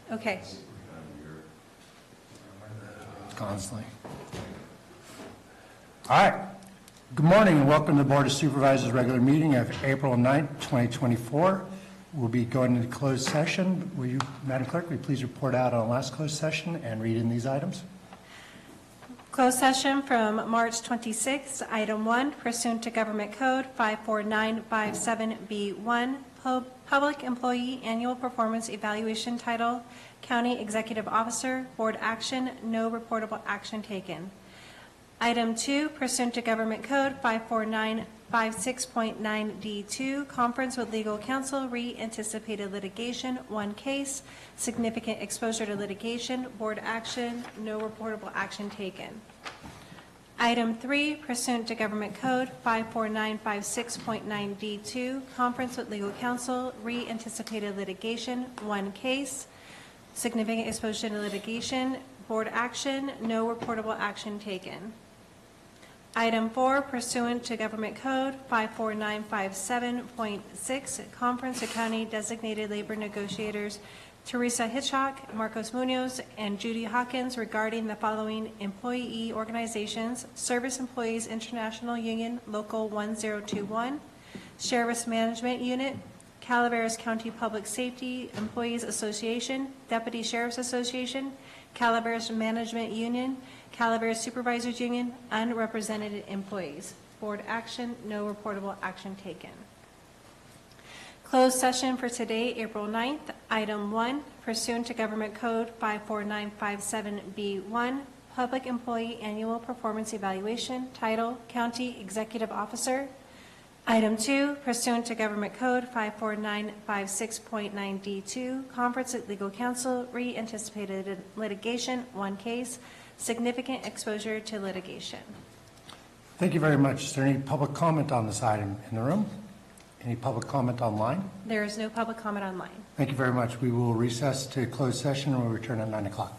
Okay. Constantly. All right. Good morning and welcome to the Board of Supervisors regular meeting of April 9th, 2024. We'll be going into closed session. Will you, Madam Clerk, will you please report out on the last closed session and read in these items? Closed session from March 26th, item 1, pursuant to Government Code 54957B1, Public Employee Annual Performance Evaluation Title, County Executive Officer, Board Action, no reportable action taken. Item 2, pursuant to Government Code 54956.9D2, conference with legal counsel, anticipated litigation, 1 case, significant exposure to litigation, board action, no reportable action taken. Item 3, pursuant to Government Code 54956.9D2, conference with legal counsel, anticipated litigation, 1 case, significant exposure to litigation, board action, no reportable action taken. Item 4, pursuant to Government Code 54957.6, conference with county designated labor negotiators Teresa Hitchcock, Marcos Munoz, and Judy Hawkins regarding the following employee organizations: Service Employees International Union Local 1021, Sheriff's Management Unit, Calaveras County Public Safety Employees Association, Deputy Sheriff's Association, Calaveras Management Union, Calaveras Supervisors Union, unrepresented employees. Board action, no reportable action taken. Closed session for today, April 9th. Item 1, pursuant to Government Code 54957B1, Public Employee Annual Performance Evaluation, Title, County Executive Officer. Item 2, pursuant to Government Code 54956.9D2, conference with legal counsel, anticipated litigation, 1 case, significant exposure to litigation. Thank you very much. Is there any public comment on this item in the room? Any public comment online? There is no public comment online. Thank you very much. We will recess to closed session and we'll return at 9 o'clock.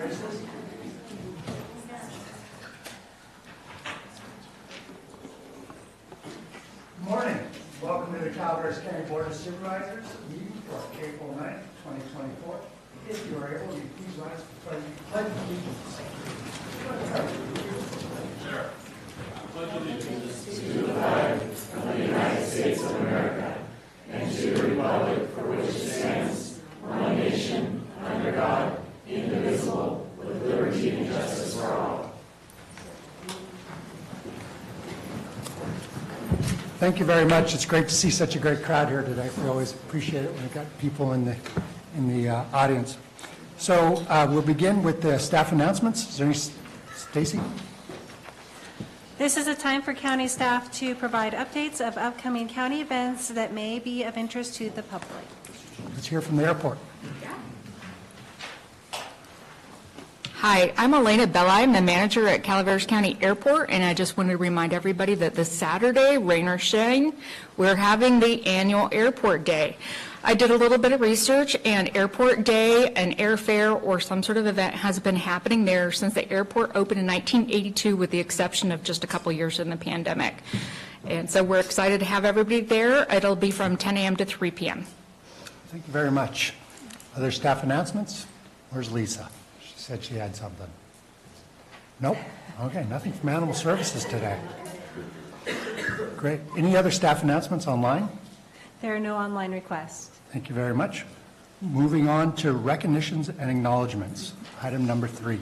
Good morning. Welcome to the Calaveras County Board of Supervisors meeting for April 9th, 2024. If you are able, will you please rise for the pledge of allegiance. Thank you very much. It's great to see such a great crowd here today. We always appreciate it when we've got people in the audience. So we'll begin with the staff announcements. Is there any, Stacy? This is a time for county staff to provide updates of upcoming county events that may be of interest to the public. Let's hear from the airport. Hi, I'm Elena Bella. I'm the manager at Calaveras County Airport, and I just wanted to remind everybody that this Saturday, rain or shine, we're having the annual Airport Day. I did a little bit of research, and Airport Day, an airfare, or some sort of event has been happening there since the airport opened in 1982, with the exception of just a couple years in the pandemic. And so we're excited to have everybody there. It'll be from 10 a.m. to 3 p.m. Thank you very much. Other staff announcements? Where's Lisa? She said she had something. Nope. Okay, nothing from Animal Services today. Great. Any other staff announcements online? There are no online requests. Thank you very much. Moving on to recognitions and acknowledgements. Item number 3.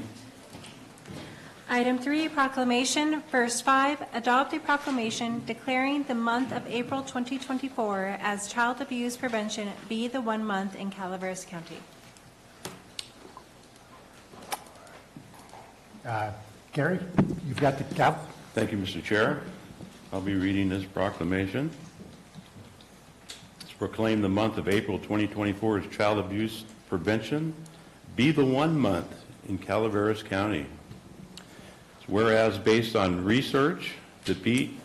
Item 3, proclamation. First 5, adopt a proclamation declaring the month of April 2024 as Child Abuse Prevention Be the 1 month in Calaveras County. Gary, you've got the gavel. Thank you, Mr. Chair. I'll be reading this proclamation. It's proclaimed the month of April 2024 as Child Abuse Prevention Be the 1 month in Calaveras County. Whereas, based on research, the Be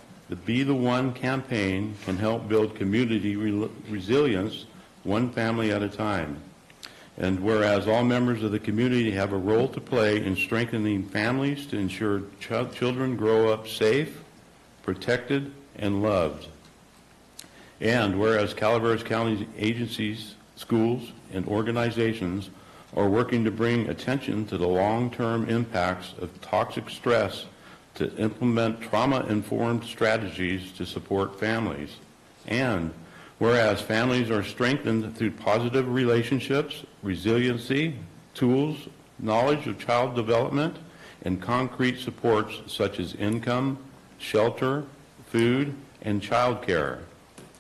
the One campaign can help build community resilience one family at a time. And whereas all members of the community have a role to play in strengthening families to ensure children grow up safe, protected, and loved. And whereas Calaveras County agencies, schools, and organizations are working to bring attention to the long-term impacts of toxic stress to implement trauma-informed strategies to support families. And whereas families are strengthened through positive relationships, resiliency, tools, knowledge of child development, and concrete supports such as income, shelter, food, and child care.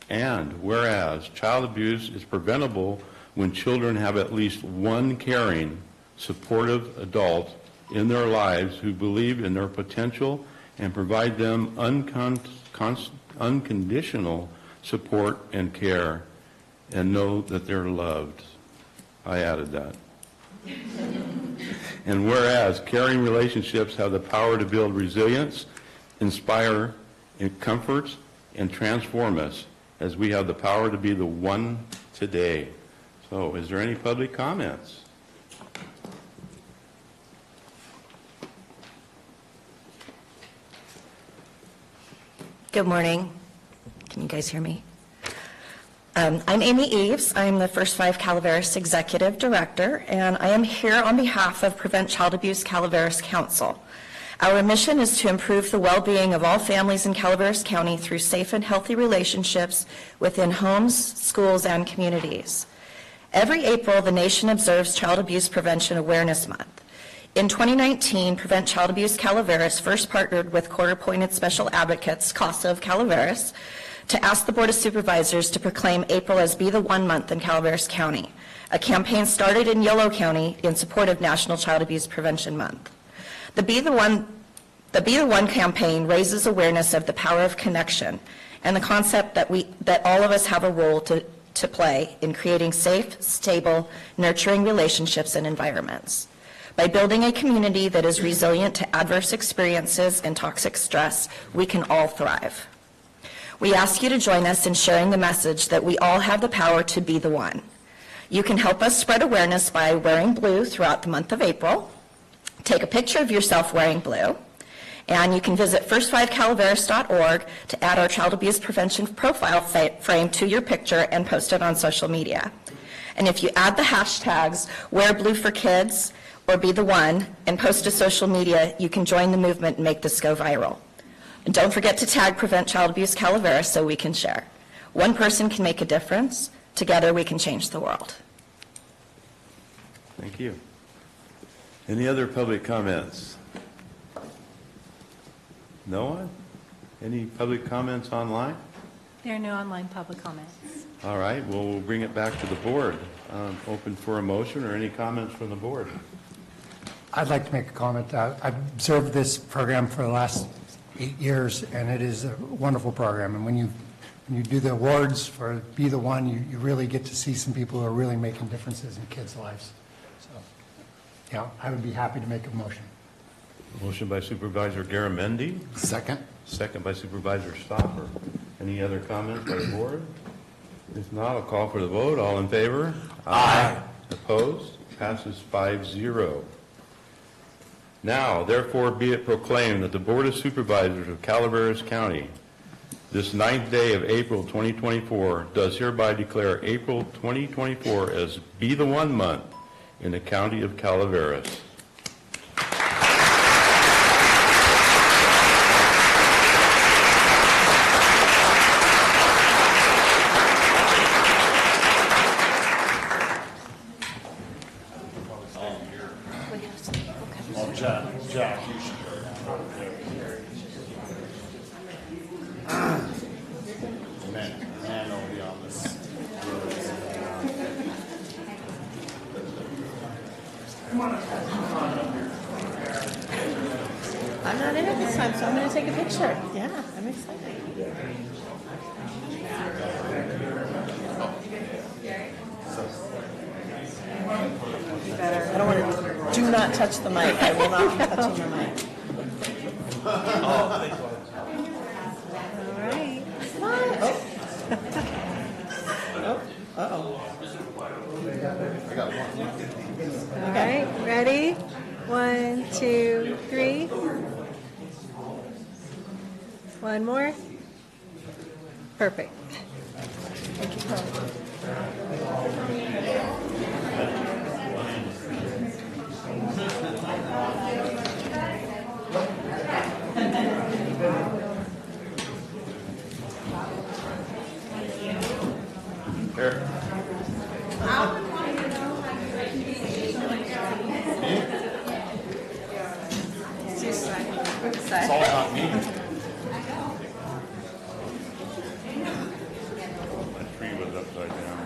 And whereas child abuse is preventable when children have at least one caring, supportive adult in their lives who believe in their potential and provide them unconditional support and care and know that they're loved. I added that. And whereas caring relationships have the power to build resilience, inspire, and comfort, and transform us, as we have the power to be the one today. So, is there any public comments? Good morning. Can you guys hear me? I'm Amy Eves. I'm the First 5 Calaveras Executive Director, and I am here on behalf of Prevent Child Abuse Calaveras Council. Our mission is to improve the well-being of all families in Calaveras County through safe and healthy relationships within homes, schools, and communities. Every April, the nation observes Child Abuse Prevention Awareness Month. In 2019, Prevent Child Abuse Calaveras first partnered with court-appointed special advocates, CASA of Calaveras, to ask the Board of Supervisors to proclaim April as Be the 1 month in Calaveras County, a campaign started in Yolo County in support of National Child Abuse Prevention Month. The Be the One campaign raises awareness of the power of connection and the concept that all of us have a role to play in creating safe, stable, nurturing relationships and environments. By building a community that is resilient to adverse experiences and toxic stress, we can all thrive. We ask you to join us in sharing the message that we all have the power to be the one. You can help us spread awareness by wearing blue throughout the month of April, Take a picture of yourself wearing blue, and you can visit first5calaveras.org to add our child abuse prevention profile frame to your picture and post it on social media. And if you add the hashtags #WearBlueForKids or Be the One and post to social media, you can join the movement and make this go viral. And don't forget to tag Prevent Child Abuse Calaveras so we can share. One person can make a difference. Together we can change the world. Thank you. Any other public comments? No one? Any public comments online? There are no online public comments. All right, well, we'll bring it back to the board. Open for a motion or any comments from the board? I'd like to make a comment. I've observed this program for the last 8 years, and it is a wonderful program. And when you do the awards for Be the One, you really get to see some people who are really making differences in kids' lives. So, yeah, I would be happy to make a motion. Motion by Supervisor Garamendi, Second. second by Supervisor Stopper. Any other comments by the board? If not, I'll call for the vote. All in favor? Aye. Opposed? Passes 5-0. Now, therefore, be it proclaimed that the Board of Supervisors of Calaveras County, this 9th day of April 2024, does hereby declare April 2024 as Be the One month in the County of Calaveras. Jack, you should go. Man will be on this. I'm not in it this time, so I'm going to take a picture. Yeah, I'm excited. I don't want to. Do not touch the mic. I will not be touching the mic. All right. Uh-oh. All right, ready? 1, 2, 3. One more. Perfect. Thank you, Carl. Here. It's all about me. My tree was upside down.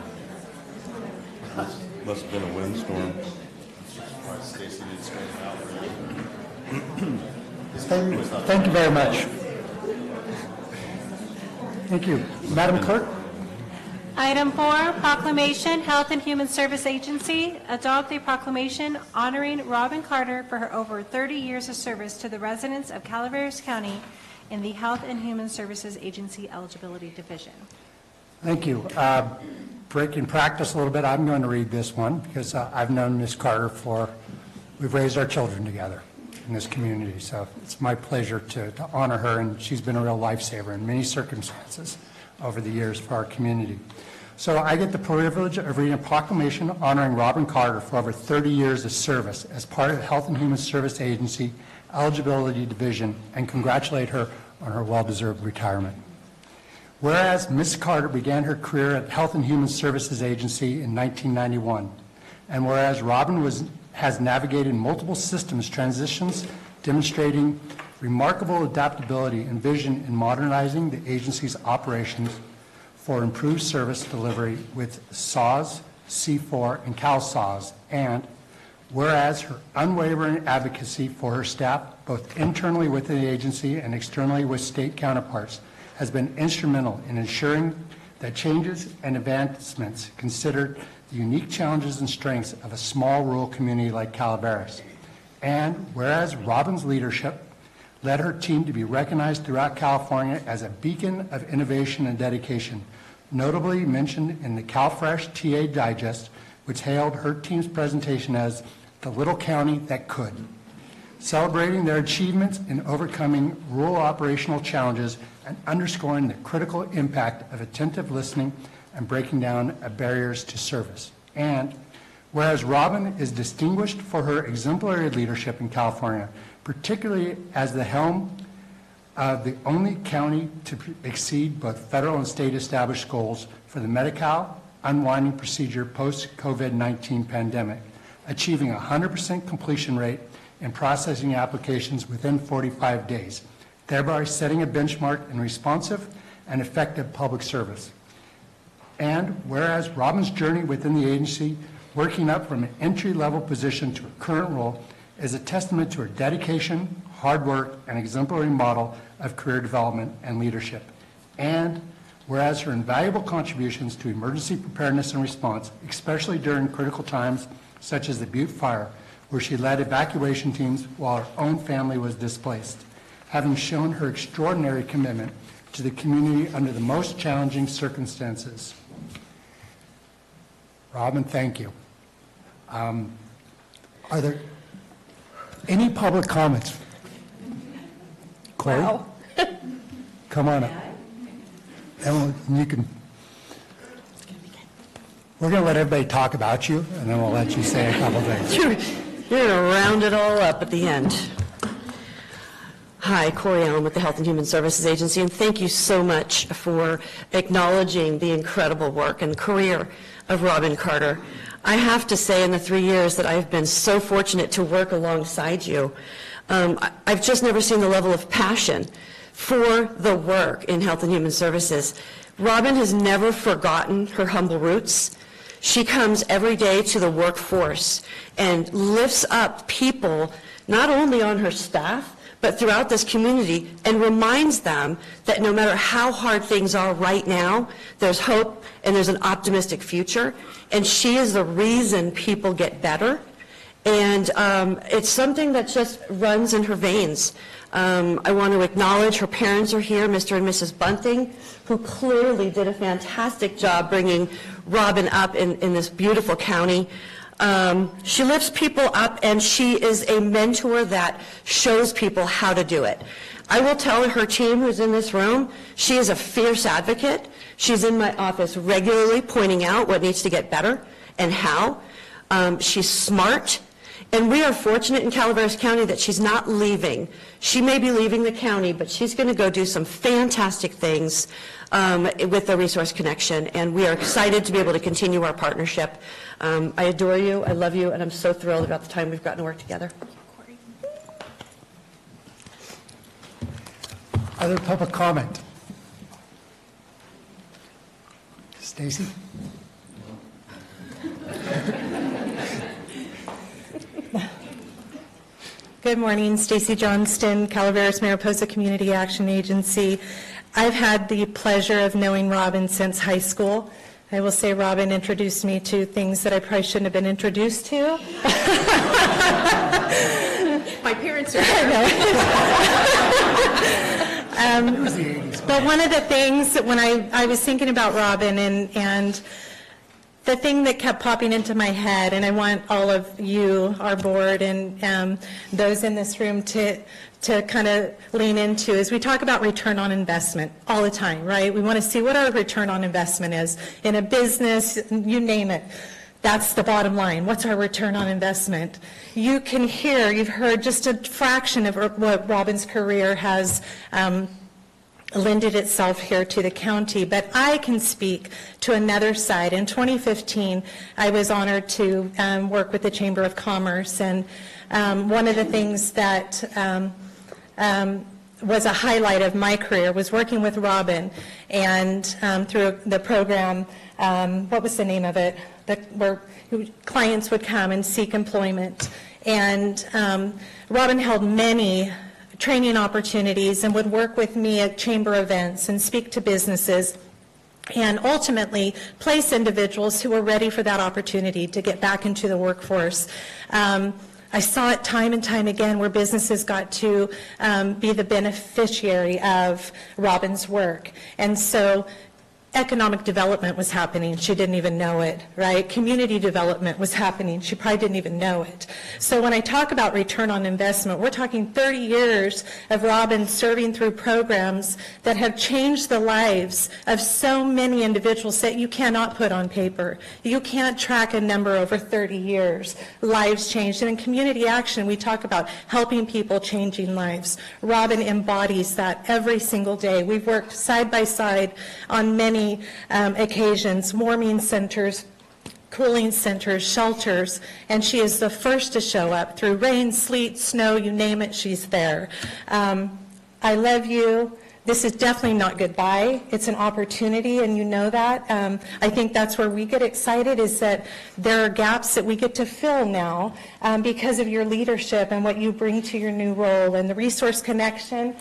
Must have been a windstorm. Stacy needs to straighten out. Thank you very much. Thank you. Madam Clerk? Item 4, proclamation, Health and Human Service Agency, adopt a proclamation honoring Robin Carter for her over 30 years of service to the residents of Calaveras County in the Health and Human Services Agency Eligibility Division. Thank you. Breaking practice a little bit, I'm going to read this one because I've known Ms. Carter we've raised our children together in this community. So it's my pleasure to honor her, and she's been a real lifesaver in many circumstances over the years for our community. So I get the privilege of reading a proclamation honoring Robin Carter for over 30 years of service as part of the Health and Human Service Agency Eligibility Division and congratulate her on her well-deserved retirement. Whereas Ms. Carter began her career at Health and Human Services Agency in 1991, and whereas Robin has navigated multiple systems transitions demonstrating remarkable adaptability and vision in modernizing the agency's operations for improved service delivery with SAWS, C4, and CalSAWS, and whereas her unwavering advocacy for her staff, both internally within the agency and externally with state counterparts, has been instrumental in ensuring that changes and advancements considered the unique challenges and strengths of a small rural community like Calaveras. And whereas Robin's leadership led her team to be recognized throughout California as a beacon of innovation and dedication, notably mentioned in the CalFresh TA Digest, which hailed her team's presentation as the little county that could. celebrating their achievements in overcoming rural operational challenges and underscoring the critical impact of attentive listening and breaking down of barriers to service. And whereas Robin is distinguished for her exemplary leadership in California, particularly as the helm of the only county to exceed both federal and state established goals for the Medi-Cal unwinding procedure post-COVID-19 pandemic, achieving a 100% completion rate in processing applications within 45 days, thereby setting a benchmark in responsive and effective public service. And whereas Robin's journey within the agency, working up from an entry-level position to a current role, is a testament to her dedication, hard work, and exemplary model of career development and leadership. And whereas her invaluable contributions to emergency preparedness and response, especially during critical times such as the Butte Fire, where she led evacuation teams while her own family was displaced, having shown her extraordinary commitment to the community under the most challenging circumstances. Robin, thank you. Are there any public comments? Corey? Wow. Come on up. And you can. We're going to let everybody talk about you, and then we'll let you say a couple things. You're going to round it all up at the end. Hi, Corey Allen with the Health and Human Services Agency, and thank you so much for acknowledging the incredible work and career of Robin Carter. I have to say, in the 3 years that I've been so fortunate to work alongside you, I've just never seen the level of passion for the work in Health and Human Services. Robin has never forgotten her humble roots. She comes every day to the workforce and lifts up people, not only on her staff, but throughout this community, and reminds them that no matter how hard things are right now, there's hope and there's an optimistic future. And she is the reason people get better. And it's something that just runs in her veins. I want to acknowledge her parents are here, Mr. and Mrs. Bunting, who clearly did a fantastic job bringing Robin up in this beautiful county. She lifts people up, and she is a mentor that shows people how to do it. I will tell her team who's in this room, she is a fierce advocate. She's in my office regularly pointing out what needs to get better and how. She's smart. And we are fortunate in Calaveras County that she's not leaving. She may be leaving the county, but she's going to go do some fantastic things with the Resource Connection, and we are excited to be able to continue our partnership. I adore you, I love you, and I'm so thrilled about the time we've gotten to work together. Other public comment? Stacy? Good morning, Stacy Johnston, Calaveras Mariposa Community Action Agency. I've had the pleasure of knowing Robin since high school. I will say Robin introduced me to things that I probably shouldn't have been introduced to. My parents are But one of the things that when I was thinking about Robin and the thing that kept popping into my head, and I want all of you, our board, and those in this room to kind of lean into, is we talk about return on investment all the time, right? We want to see what our return on investment is in a business, you name it. That's the bottom line. What's our return on investment? You can hear, you've heard just a fraction of what Robin's career has lended itself here to the county, but I can speak to another side. In 2015, I was honored to work with the Chamber of Commerce, and one of the things that was a highlight of my career was working with Robin, and through the program, what was the name of it, where clients would come and seek employment. And Robin held many training opportunities and would work with me at chamber events and speak to businesses and ultimately place individuals who were ready for that opportunity to get back into the workforce. I saw it time and time again where businesses got to be the beneficiary of Robin's work. And so economic development was happening. She didn't even know it, right? Community development was happening. She probably didn't even know it. So when I talk about return on investment, we're talking 30 years of Robin serving through programs that have changed the lives of so many individuals that you cannot put on paper. You can't track a number over 30 years. Lives changed. And in community action, we talk about helping people, changing lives. Robin embodies that every single day. We've worked side by side on many occasions, warming centers, cooling centers, shelters, and she is the first to show up through rain, sleet, snow, you name it, she's there. I love you. This is definitely not goodbye. It's an opportunity, and you know that. I think that's where we get excited, is that there are gaps that we get to fill now because of your leadership and what you bring to your new role. And the Resource Connection,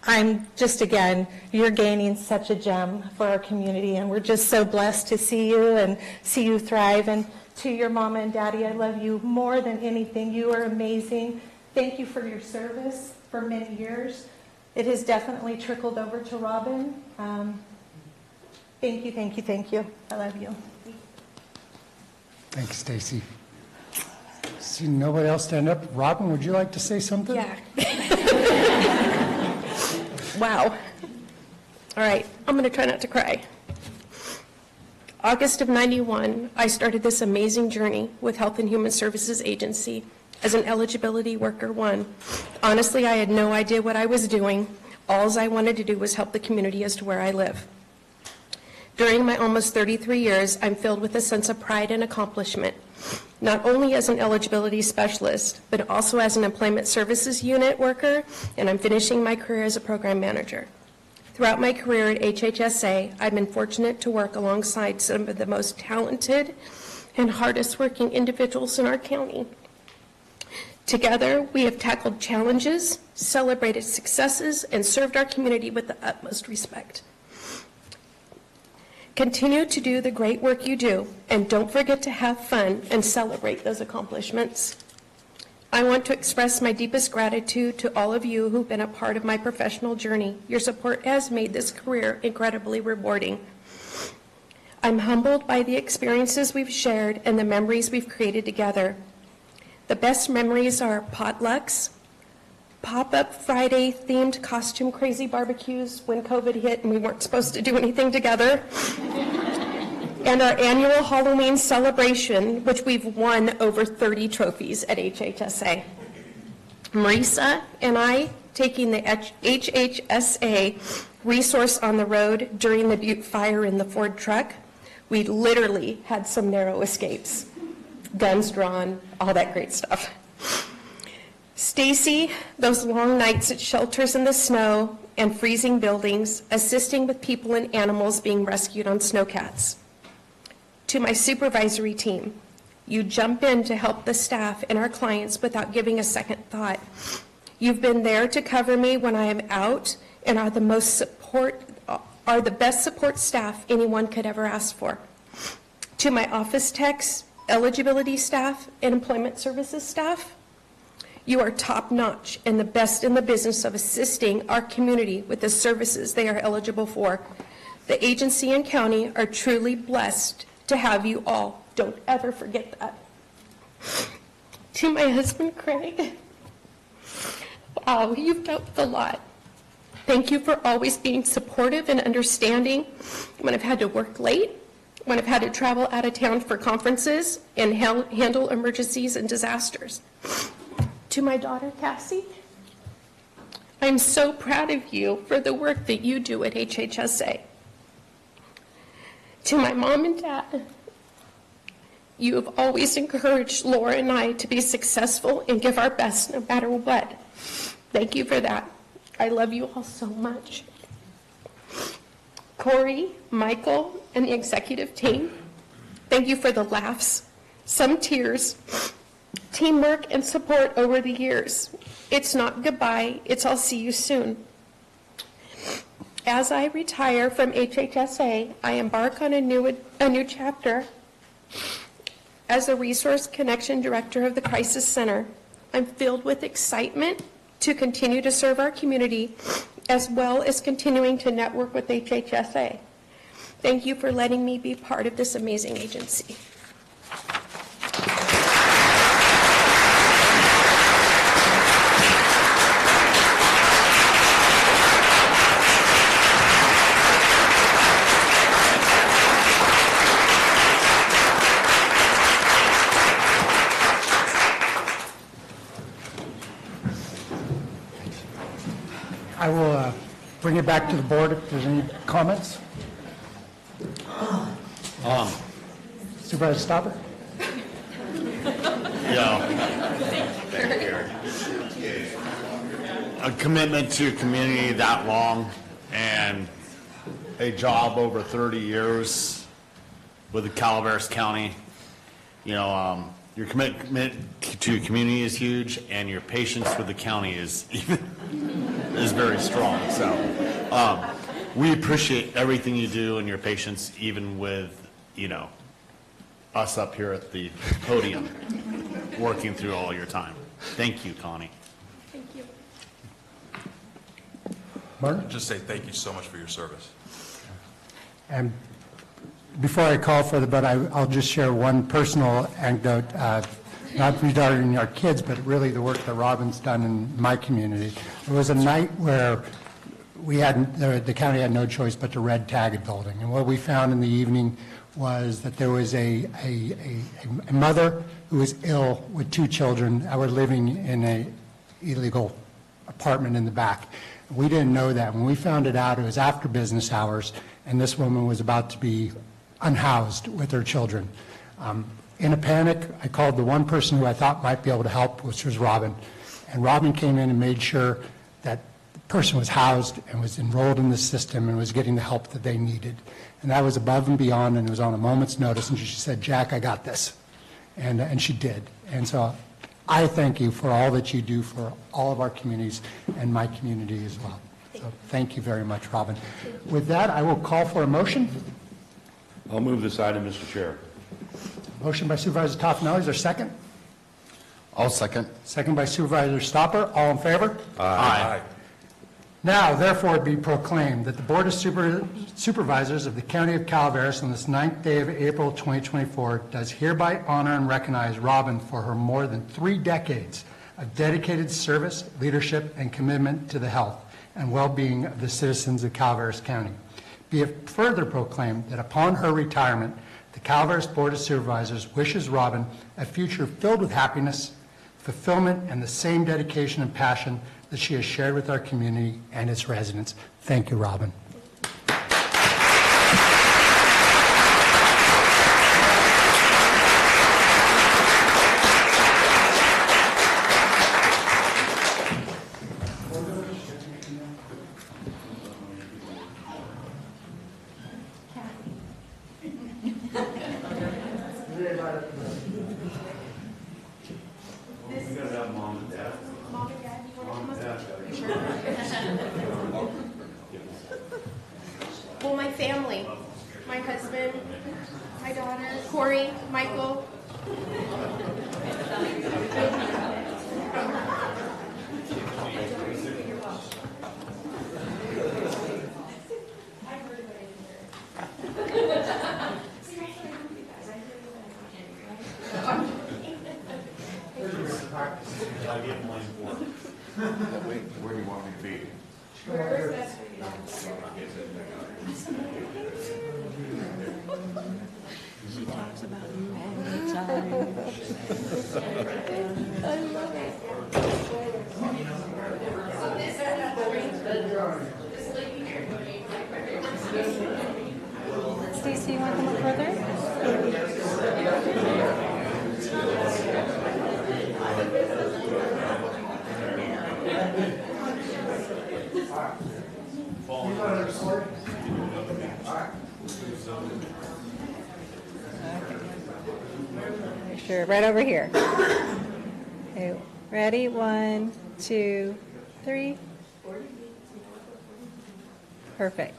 I'm just, again, you're gaining such a gem for our community, and we're just so blessed to see you and see you thrive. And to your mama and daddy, I love you more than anything. You are amazing. Thank you for your service for many years. It has definitely trickled over to Robin. Thank you, thank you, thank you. I love you. Thanks, Stacy. See nobody else stand up. Robin, would you like to say something? Yeah. Wow. All right, I'm going to try not to cry. August of '91, I started this amazing journey with Health and Human Services Agency as an eligibility worker 1. Honestly, I had no idea what I was doing. All I wanted to do was help the community as to where I live. During my almost 33 years, I'm filled with a sense of pride and accomplishment, not only as an eligibility specialist, but also as an employment services unit worker, and I'm finishing my career as a program manager. Throughout my career at HHSA, I've been fortunate to work alongside some of the most talented and hardest working individuals in our county. Together, we have tackled challenges, celebrated successes, and served our community with the utmost respect. Continue to do the great work you do, and don't forget to have fun and celebrate those accomplishments. I want to express my deepest gratitude to all of you who've been a part of my professional journey. Your support has made this career incredibly rewarding. I'm humbled by the experiences we've shared and the memories we've created together. The best memories are potlucks, pop-up Friday themed costume crazy barbecues when COVID hit and we weren't supposed to do anything together, and our annual Halloween celebration, which we've won over 30 trophies at HHSA. Marisa and I taking the HHSA resource on the road during the Butte fire in the Ford truck, we literally had some narrow escapes. Guns drawn, all that great stuff. Stacy, those long nights at shelters in the snow and freezing buildings, assisting with people and animals being rescued on snowcats. To my supervisory team, you jump in to help the staff and our clients without giving a second thought. You've been there to cover me when I am out and are the best support staff anyone could ever ask for. To my office techs, eligibility staff, and employment services staff, you are top-notch and the best in the business of assisting our community with the services they are eligible for. The agency and county are truly blessed to have you all. Don't ever forget that. To my husband, Craig, wow, you've dealt with a lot. Thank you for always being supportive and understanding when I've had to work late, when I've had to travel out of town for conferences and handle emergencies and disasters. To my daughter, Cassie, I'm so proud of you for the work that you do at HHSA. To my mom and dad, you have always encouraged Laura and I to be successful and give our best no matter what. Thank you for that. I love you all so much. Corey, Michael, and the executive team, thank you for the laughs, some tears, teamwork, and support over the years. It's not goodbye, it's I'll see you soon. As I retire from HHSA, I embark on a new chapter. As a Resource Connection Director of the Crisis Center, I'm filled with excitement to continue to serve our community, as well as continuing to network with HHSA. Thank you for letting me be part of this amazing agency. I will bring it back to the board if there's any comments. Supervisor Stopper? A commitment to community that long and a job over 30 years with the Calaveras County, your commitment to community is huge, and your patience with the county is very strong. So we appreciate everything you do and your patience, even with us up here at the podium, working through all your time. Thank you, Connie. Thank you. Martin? Just say thank you so much for your service. And before I call for the vote, I'll just share one personal anecdote, not regarding our kids, but really the work that Robin's done in my community. There was a night where the county had no choice but to red tag a building. And what we found in the evening was that there was a mother who was ill with 2 children that were living in an illegal apartment in the back. We didn't know that. When we found it out, it was after business hours, and this woman was about to be unhoused with her children. In a panic, I called the one person who I thought might be able to help, which was Robin. And Robin came in and made sure that the person was housed and was enrolled in the system and was getting the help that they needed. And that was above and beyond, and it was on a moment's notice. And she said, "Jack, I got this." And she did. And so I thank you for all that you do for all of our communities and my community as well. So thank you very much, Robin. With that, I will call for a motion. I'll move this item, Mr. Chair. Motion by Supervisor Toffenelli. Is there a second? I'll second. Second by Supervisor Stopper. All in favor? Aye. Now, therefore, it be proclaimed that the Board of Supervisors of the County of Calaveras on this 9th day of April 2024 does hereby honor and recognize Robin for her more than 3 decades of dedicated service, leadership, and commitment to the health and well-being of the citizens of Calaveras County. Be it further proclaimed that upon her retirement, the Calaveras Board of Supervisors wishes Robin a future filled with happiness, fulfillment, and the same dedication and passion that she has shared with our community and its residents. Thank you, Robin. Well, my family, my husband, my daughter, Corey, Michael. Where do you want me to be? She talks about you all the time. I love it. Stacy, you want to come up further? Sure, right over here. Okay, ready? 1, 2, 3. Perfect.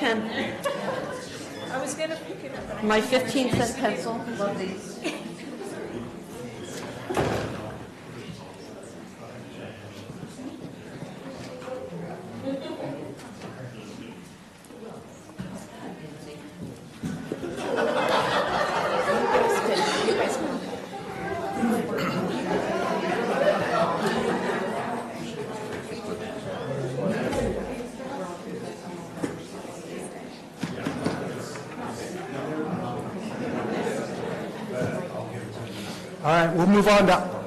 pen. I was going to pick it up, but My 15-cent pencil. Love these. All right, we'll move on to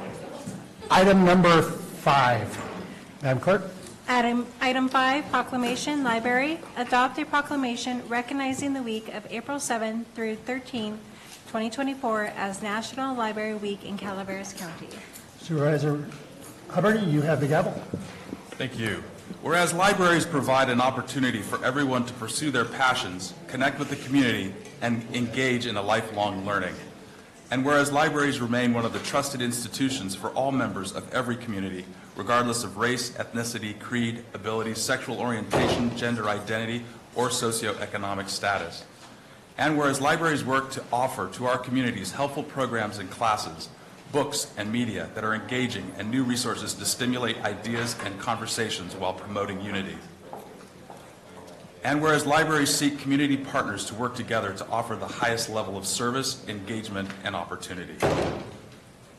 item number 5. Madam Clerk? Item 5, proclamation, library. Adopt a proclamation recognizing the week of April 7 through 13, 2024 as National Library Week in Calaveras County. Supervisor Hubbard, you have the gavel. Thank you. Whereas libraries provide an opportunity for everyone to pursue their passions, connect with the community, and engage in a lifelong learning. And whereas libraries remain one of the trusted institutions for all members of every community, regardless of race, ethnicity, creed, ability, sexual orientation, gender identity, or socioeconomic status. And whereas libraries work to offer to our communities helpful programs and classes, books and media that are engaging, and new resources to stimulate ideas and conversations while promoting unity. And whereas libraries seek community partners to work together to offer the highest level of service, engagement, and opportunity.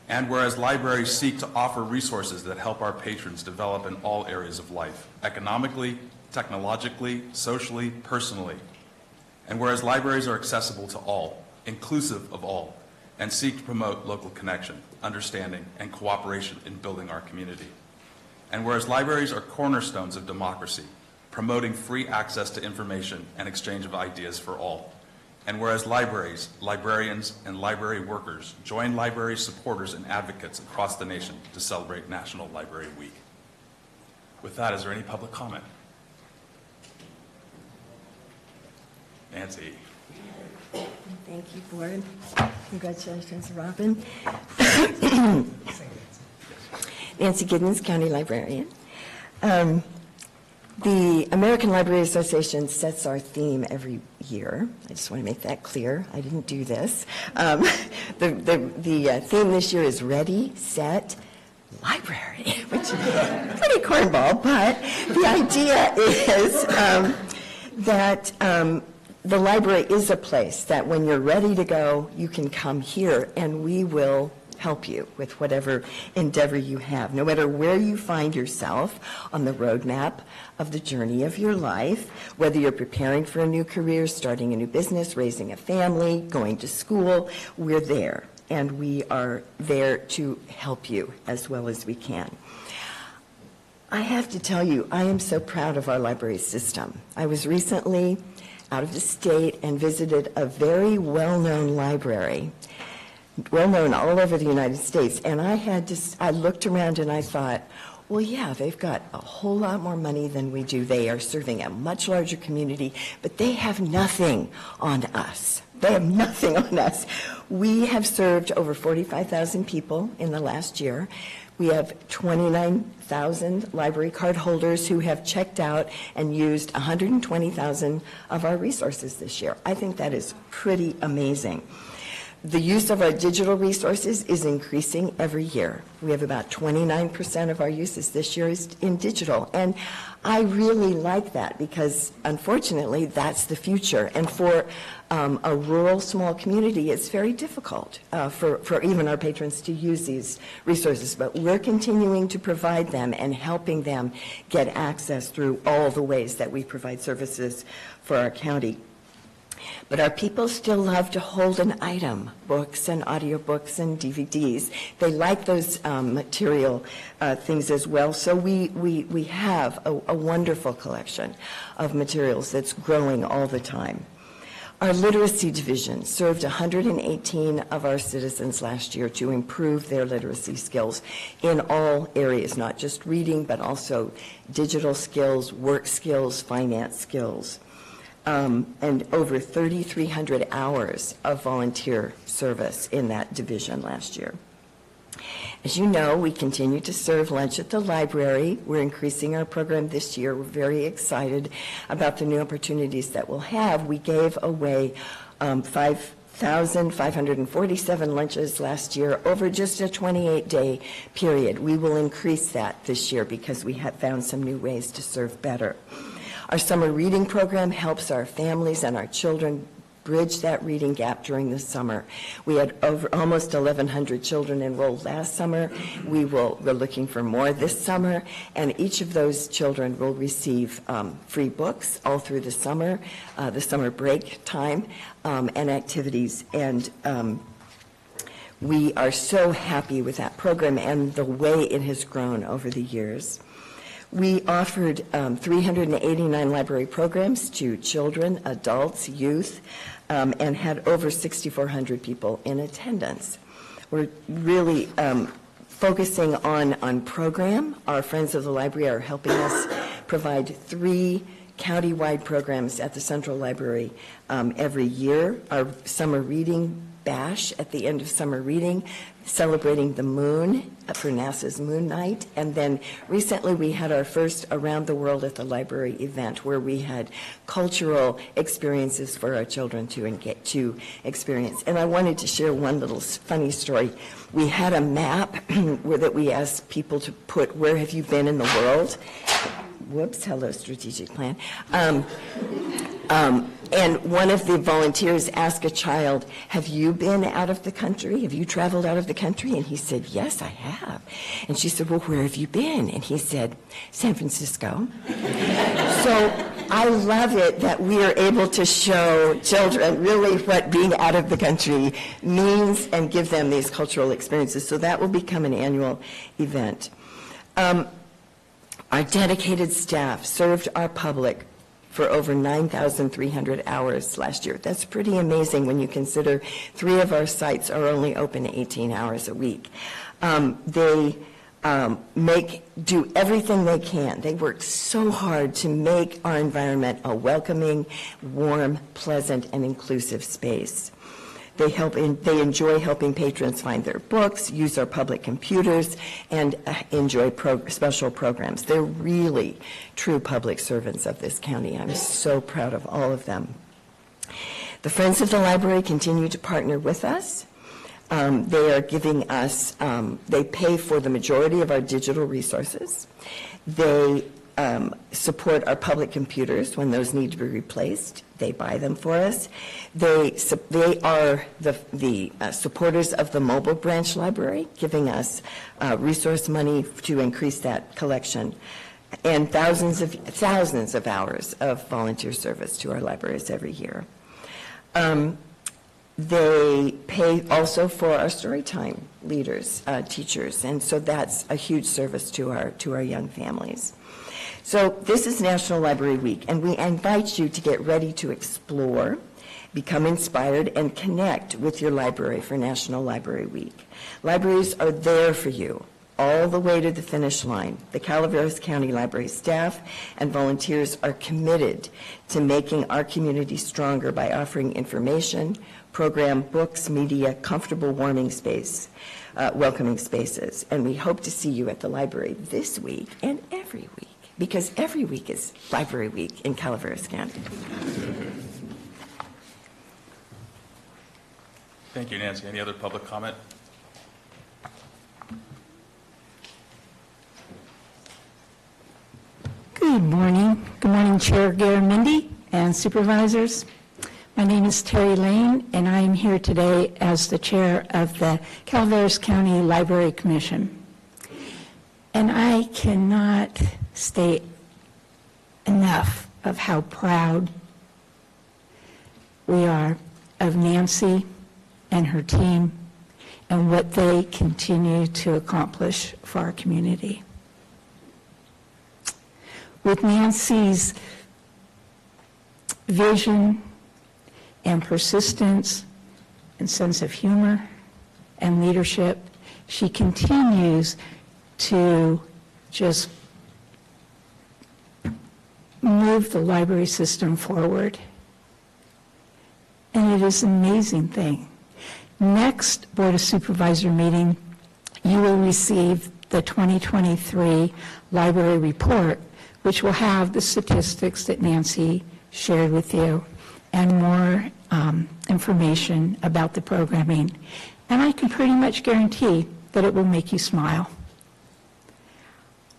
And whereas libraries seek to offer resources that help our patrons develop in all areas of life, economically, technologically, socially, personally. And whereas libraries are accessible to all, inclusive of all, and seek to promote local connection, understanding, and cooperation in building our community. And whereas libraries are cornerstones of democracy, promoting free access to information and exchange of ideas for all. And whereas libraries, librarians, and library workers join library supporters and advocates across the nation to celebrate National Library Week. With that, is there any public comment? Nancy. Thank you, Board. Congratulations, Robin. Nancy Giddens, County Librarian. The American Library Association sets our theme every year. I just want to make that clear. I didn't do this. The theme this year is Ready, Set, Library, which is pretty cornball, but the idea is that the library is a place that when you're ready to go, you can come here and we will help you with whatever endeavor you have, no matter where you find yourself on the roadmap of the journey of your life, whether you're preparing for a new career, starting a new business, raising a family, going to school, we're there, and we are there to help you as well as we can. I have to tell you, I am so proud of our library system. I was recently out of the state and visited a very well-known library, well-known all over the United States, and I looked around and I thought, well, yeah, they've got a whole lot more money than we do. They are serving a much larger community, but they have nothing on us. They have nothing on us. We have served over 45,000 people in the last year. We have 29,000 library card holders who have checked out and used 120,000 of our resources this year. I think that is pretty amazing. The use of our digital resources is increasing every year. We have about 29% of our uses this year is in digital. And I really like that because, unfortunately, that's the future. And for a rural, small community, it's very difficult for even our patrons to use these resources. But we're continuing to provide them and helping them get access through all the ways that we provide services for our county. But our people still love to hold an item, books and audiobooks and DVDs. They like those material things as well. So we have a wonderful collection of materials that's growing all the time. Our literacy division served 118 of our citizens last year to improve their literacy skills in all areas, not just reading, but also digital skills, work skills, finance skills. And over 3,300 hours of volunteer service in that division last year. As you know, we continue to serve lunch at the library. We're increasing our program this year. We're very excited about the new opportunities that we'll have. We gave away 5,547 lunches last year over just a 28-day period. We will increase that this year because we have found some new ways to serve better. Our summer reading program helps our families and our children bridge that reading gap during the summer. We had almost 1,100 children enrolled last summer. We're looking for more this summer, and each of those children will receive free books all through the summer break time, and activities. And we are so happy with that program and the way it has grown over the years. We offered 389 library programs to children, adults, youth, and had over 6,400 people in attendance. We're really focusing on program. Our Friends of the Library are helping us provide 3 county-wide programs at the Central Library every year. Our summer reading bash at the end of summer reading, celebrating the moon for NASA's Moon Night. And then recently we had our first Around the World at the Library event where we had cultural experiences for our children to experience. And I wanted to share one little funny story. We had a map that we asked people to put, where have you been in the world? Whoops, hello, strategic plan. And one of the volunteers asked a child, have you been out of the country? Have you traveled out of the country? And he said, yes, I have. And she said, well, where have you been? And he said, San Francisco. So I love it that we are able to show children really what being out of the country means and give them these cultural experiences. So that will become an annual event. Our dedicated staff served our public for over 9,300 hours last year. That's pretty amazing when you consider 3 of our sites are only open 18 hours a week. They do everything they can. They work so hard to make our environment a welcoming, warm, pleasant, and inclusive space. They enjoy helping patrons find their books, use our public computers, and enjoy special programs. They're really true public servants of this county. I'm so proud of all of them. The Friends of the Library continue to partner with us. They are giving us, they pay for the majority of our digital resources. They support our public computers when those need to be replaced. They buy them for us. They are the supporters of the mobile branch library, giving us resource money to increase that collection, and thousands of hours of volunteer service to our libraries every year. They pay also for our storytime leaders, teachers, and so that's a huge service to our young families. So this is National Library Week, and we invite you to get ready to explore, become inspired, and connect with your library for National Library Week. Libraries are there for you all the way to the finish line. The Calaveras County Library staff and volunteers are committed to making our community stronger by offering information, program, books, media, comfortable, welcoming spaces. And we hope to see you at the library this week and every week, because every week is Library Week in Calaveras County. Thank you, Nancy. Any other public comment? Good morning. Good morning, Chair Garamendi and Supervisors. My name is Terry Lane, and I am here today as the Chair of the Calaveras County Library Commission. And I cannot state enough of how proud we are of Nancy and her team and what they continue to accomplish for our community. With Nancy's vision and persistence and sense of humor and leadership, she continues to just move the library system forward. And it is an amazing thing. Next Board of Supervisor meeting you will receive the 2023 library report, which will have the statistics that Nancy shared with you and more information about the programming. And I can pretty much guarantee that it will make you smile.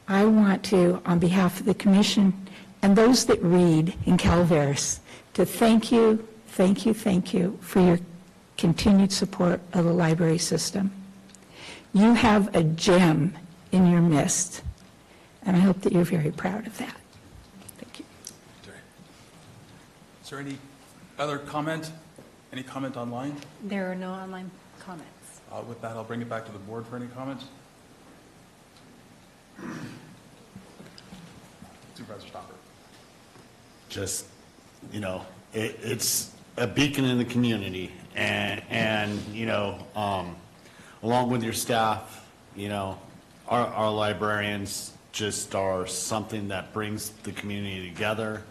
I want to, on behalf of the commission and those that read in Calaveras, to thank you for your continued support of the library system. You have a gem in your midst, and I hope that you're very proud of that. Thank you. Is there any other comment? Any comment online? There are no online comments. With that, I'll bring it back to the board for any comments. Supervisor Stopper. Just, it's a beacon in the community, and along with your staff, our librarians just are something that brings the community together,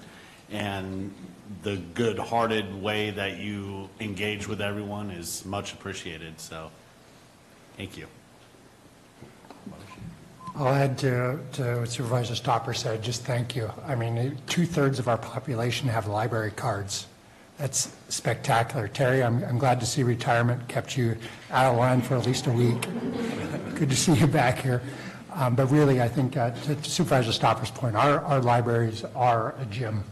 and the good-hearted way that you engage with everyone is much appreciated, so thank you. I'll add to what Supervisor Stopper said, just thank you. I mean, 2/3 of our population have library cards. That's spectacular. Terry, I'm glad to see retirement kept you out of line for at least a week. Good to see you back here. But really, I think to Supervisor Stopper's point, our libraries are a gym.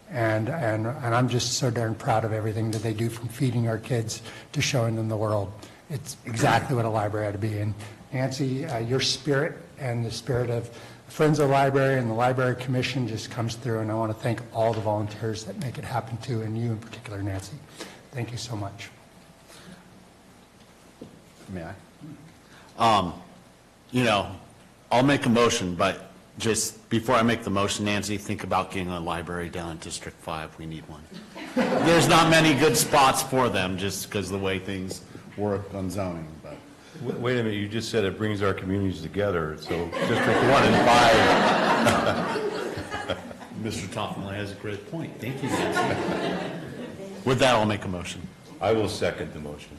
And I'm just so darn proud of everything that they do, from feeding our kids to showing them the world. It's exactly what a library ought to be. And Nancy, your spirit and the spirit of Friends of the Library and the Library Commission just comes through, and I want to thank all the volunteers that make it happen too, and you in particular, Nancy. Thank you so much. May I? I'll make a motion, but just before I make the motion, Nancy, think about getting a library down in District 5. We need one. There's not many good spots for them just because of the way things work on zoning, but. Wait a minute, you just said it brings our communities together, so District 1 and 5. Mr. Toffenley has a great point. Thank you, Nancy. With that, I'll make a motion. I will second the motion.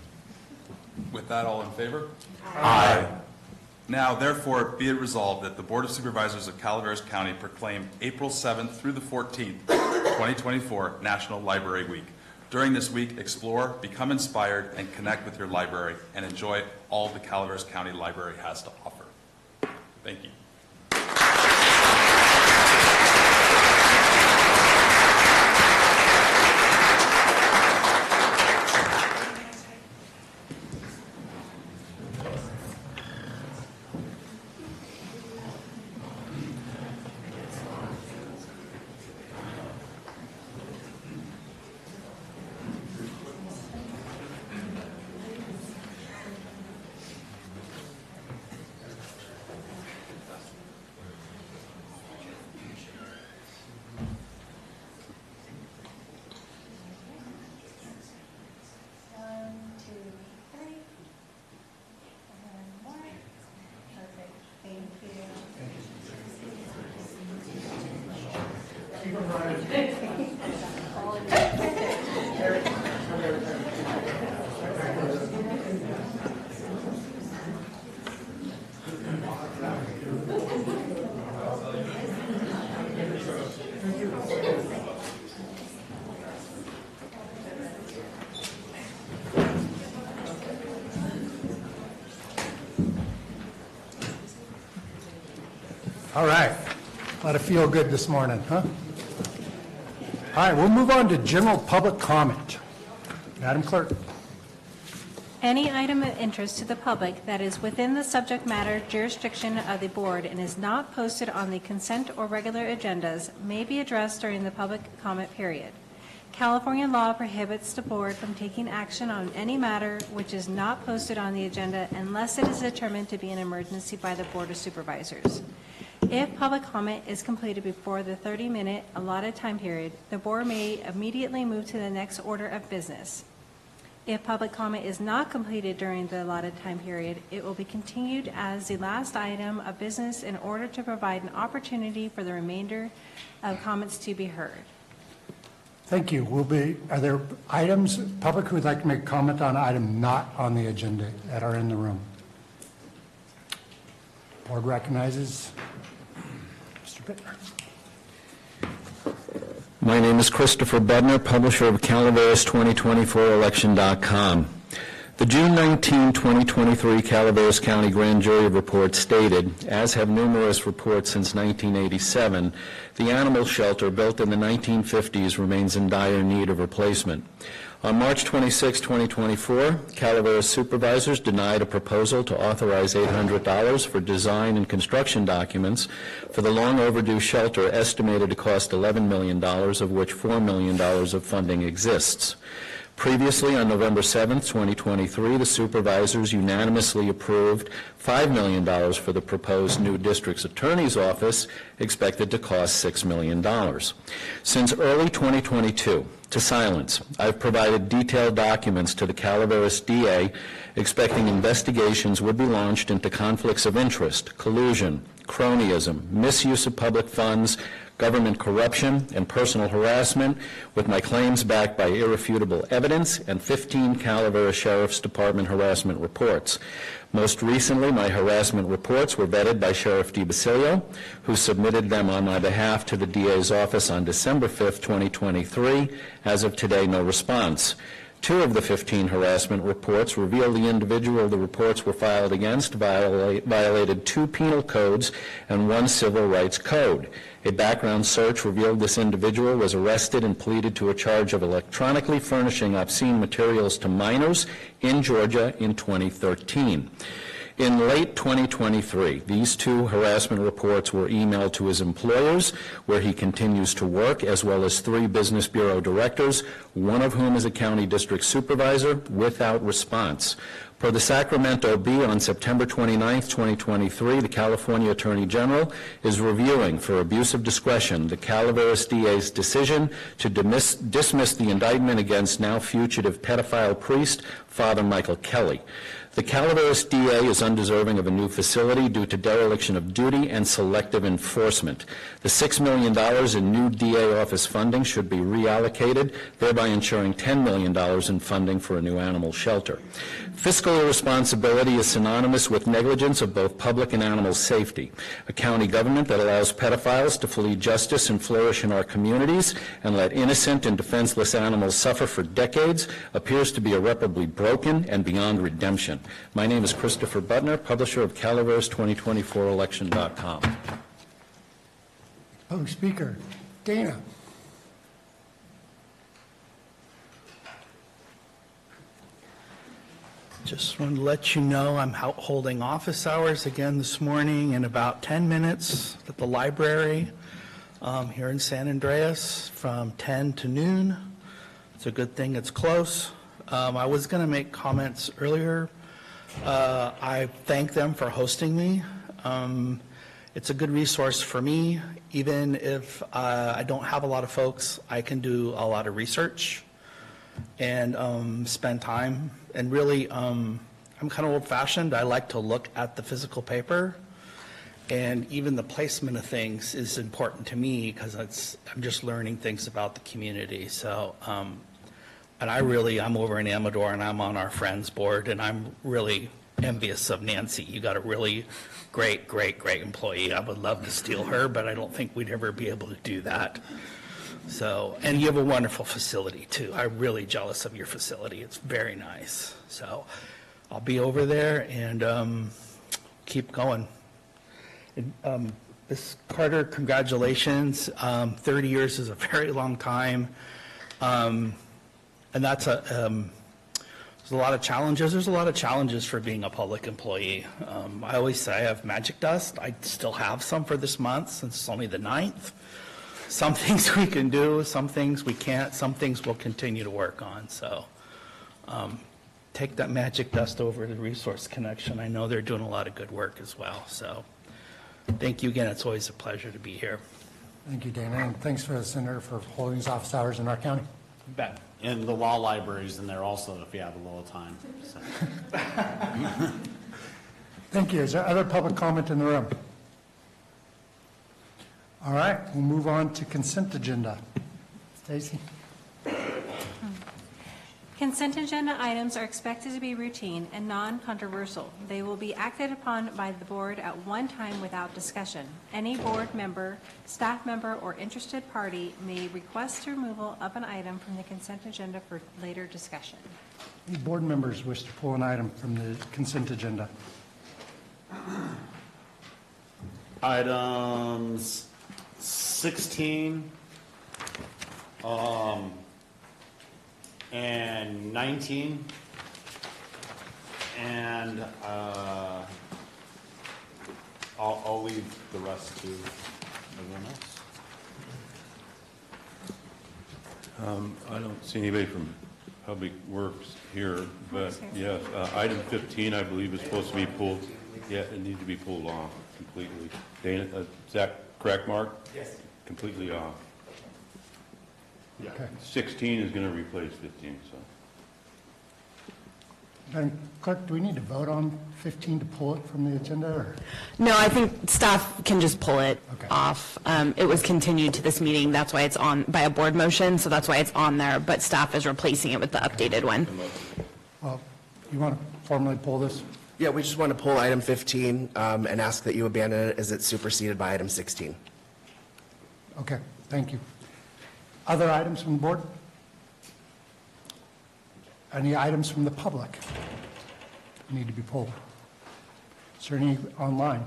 With that, all in favor? Aye. Now, therefore, be it resolved that the Board of Supervisors of Calaveras County proclaim April 7th through the 14th, 2024 National Library Week. During this week, explore, become inspired, and connect with your library, and enjoy all the Calaveras County Library has to offer. Thank you. All right. Let it feel good this morning, huh? All right, we'll move on to general public comment. Madam Clerk. Any item of interest to the public that is within the subject matter jurisdiction of the board and is not posted on the consent or regular agendas may be addressed during the public comment period. California law prohibits the board from taking action on any matter which is not posted on the agenda unless it is determined to be an emergency by the Board of Supervisors. If public comment is completed before the 30-minute allotted time period, the board may immediately move to the next order of business. If public comment is not completed during the allotted time period, it will be continued as the last item of business in order to provide an opportunity for the remainder of comments to be heard. Thank you. Are there items, public who would like to make comment on an item not on the agenda that are in the room? Board recognizes Mr. Bittner. My name is Christopher Bednar, publisher of Calaveras 2024election.com. The June 19, 2023 Calaveras County Grand Jury report stated, as have numerous reports since 1987, the animal shelter built in the 1950s remains in dire need of replacement. On March 26, 2024, Calaveras supervisors denied a proposal to authorize $800 for design and construction documents for the long overdue shelter estimated to cost $11 million, of which $4 million of funding exists. Previously, on November 7, 2023, the supervisors unanimously approved $5 million for the proposed new district's attorney's office, expected to cost $6 million. Since early 2022, to silence, I've provided detailed documents to the Calaveras DA, expecting investigations would be launched into conflicts of interest, collusion, cronyism, misuse of public funds, government corruption, and personal harassment, with my claims backed by irrefutable evidence and 15 Calaveras Sheriff's Department harassment reports. Most recently, my harassment reports were vetted by Sheriff DiBasilio, who submitted them on my behalf to the DA's office on December 5, 2023. As of today, no response. 2 of the 15 harassment reports reveal the individual the reports were filed against violated 2 penal codes and 1 civil rights code. A background search revealed this individual was arrested and pleaded to a charge of electronically furnishing obscene materials to minors in Georgia in 2013. In late 2023, these 2 harassment reports were emailed to his employers, where he continues to work, as well as 3 Business Bureau directors, one of whom is a county district supervisor, without response. Per the Sacramento Bee on September 29, 2023, the California Attorney General is reviewing for abuse of discretion the Calaveras DA's decision to dismiss the indictment against now fugitive pedophile priest, Father Michael Kelly. The Calaveras DA is undeserving of a new facility due to dereliction of duty and selective enforcement. The $6 million in new DA office funding should be reallocated, thereby ensuring $10 million in funding for a new animal shelter. Fiscal irresponsibility is synonymous with negligence of both public and animal safety. A county government that allows pedophiles to flee justice and flourish in our communities and let innocent and defenseless animals suffer for decades appears to be irreparably broken and beyond redemption. My name is Christopher Butner, publisher of Calaveras 2024election.com. Public Speaker, Dana. Just wanted to let you know I'm out holding office hours again this morning in about 10 minutes at the library here in San Andreas from 10 to noon. It's a good thing it's close. I was going to make comments earlier. I thank them for hosting me. It's a good resource for me. Even if I don't have a lot of folks, I can do a lot of research and spend time. And really, I'm kind of old-fashioned. I like to look at the physical paper, and even the placement of things is important to me because I'm just learning things about the community. So, and I'm over in Amador, and I'm on our Friends board, and I'm really envious of Nancy. You got a really great employee. I would love to steal her, but I don't think we'd ever be able to do that. So, and you have a wonderful facility too. I'm really jealous of your facility. It's very nice. So I'll be over there and keep going. And, Ms. Carter, congratulations. 30 years is a very long time. And that's there's a lot of challenges. There's a lot of challenges for being a public employee. I always say I have magic dust. I still have some for this month since it's only the 9th. Some things we can do, some things we can't, some things we'll continue to work on. So take that magic dust over to Resource Connection. I know they're doing a lot of good work as well. So thank you again. It's always a pleasure to be here. Thank you, Dana, and thanks for the Senator for holding his office hours in our county. You bet. And the law library's in there also if you have a little time. So. Thank you. Is there other public comment in the room? All right, we'll move on to consent agenda. Stacy? Consent agenda items are expected to be routine and non-controversial. They will be acted upon by the board at one time without discussion. Any board member, staff member, or interested party may request removal of an item from the consent agenda for later discussion. Any board members wish to pull an item from the consent agenda? Items 16 and 19, and I'll leave the rest to everyone else. I don't see anybody from Public Works here, but yes, item 15, I believe, is supposed to be pulled. Yeah, it needs to be pulled off completely. Dana, is that correct, Mark? Yes. Completely off. Yeah. Okay. 16 is going to replace 15, so. Madam Clerk, do we need to vote on 15 to pull it from the agenda, or? No, I think staff can just pull it Okay. off. It was continued to this meeting, that's why it's on by a board motion, so that's why it's on there, but staff is replacing it with the updated one. Well, you want to formally pull this? Yeah, we just want to pull item 15 and ask that you abandon it as it's superseded by item 16. Okay, thank you. Other items from the board? Any items from the public need to be pulled? Is there any online?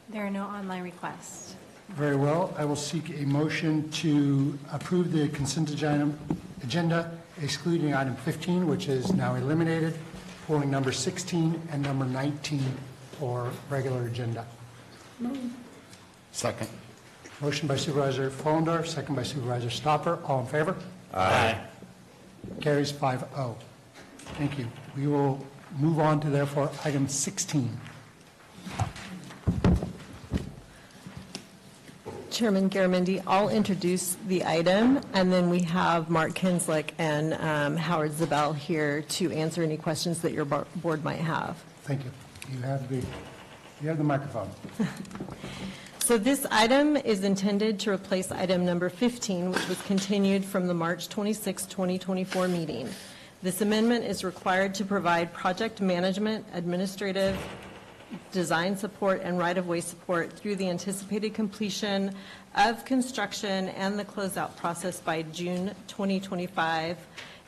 There are no online requests. Very well. I will seek a motion to approve the consent agenda excluding item 15, which is now eliminated, pulling number 16 and number 19 for regular agenda. Second. Motion by Supervisor Follendorf, second by Supervisor Stopper. All in favor? Aye. Carries 5-0. Thank you. We will move on to therefore item 16. Chairman Garamendi, I'll introduce the item, and then we have Mark Kinslick and Howard Zabel here to answer any questions that your board might have. Thank you. You have the microphone. So this item is intended to replace item number 15, which was continued from the March 26, 2024 meeting. This amendment is required to provide project management, administrative, design support, and right-of-way support through the anticipated completion of construction and the closeout process by June 2025,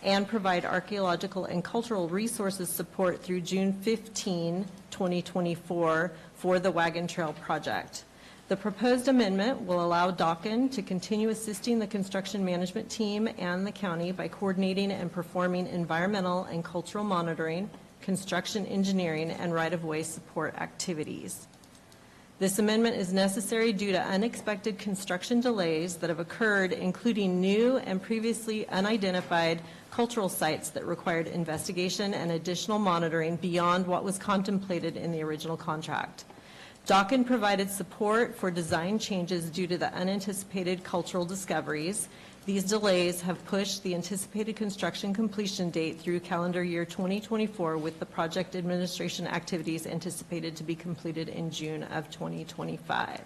and provide archaeological and cultural resources support through June 15, 2024 for the Wagon Trail project. The proposed amendment will allow Dawkin to continue assisting the construction management team and the county by coordinating and performing environmental and cultural monitoring, construction engineering, and right-of-way support activities. This amendment is necessary due to unexpected construction delays that have occurred, including new and previously unidentified cultural sites that required investigation and additional monitoring beyond what was contemplated in the original contract. Dawkin provided support for design changes due to the unanticipated cultural discoveries. These delays have pushed the anticipated construction completion date through calendar year 2024, with the project administration activities anticipated to be completed in June of 2025.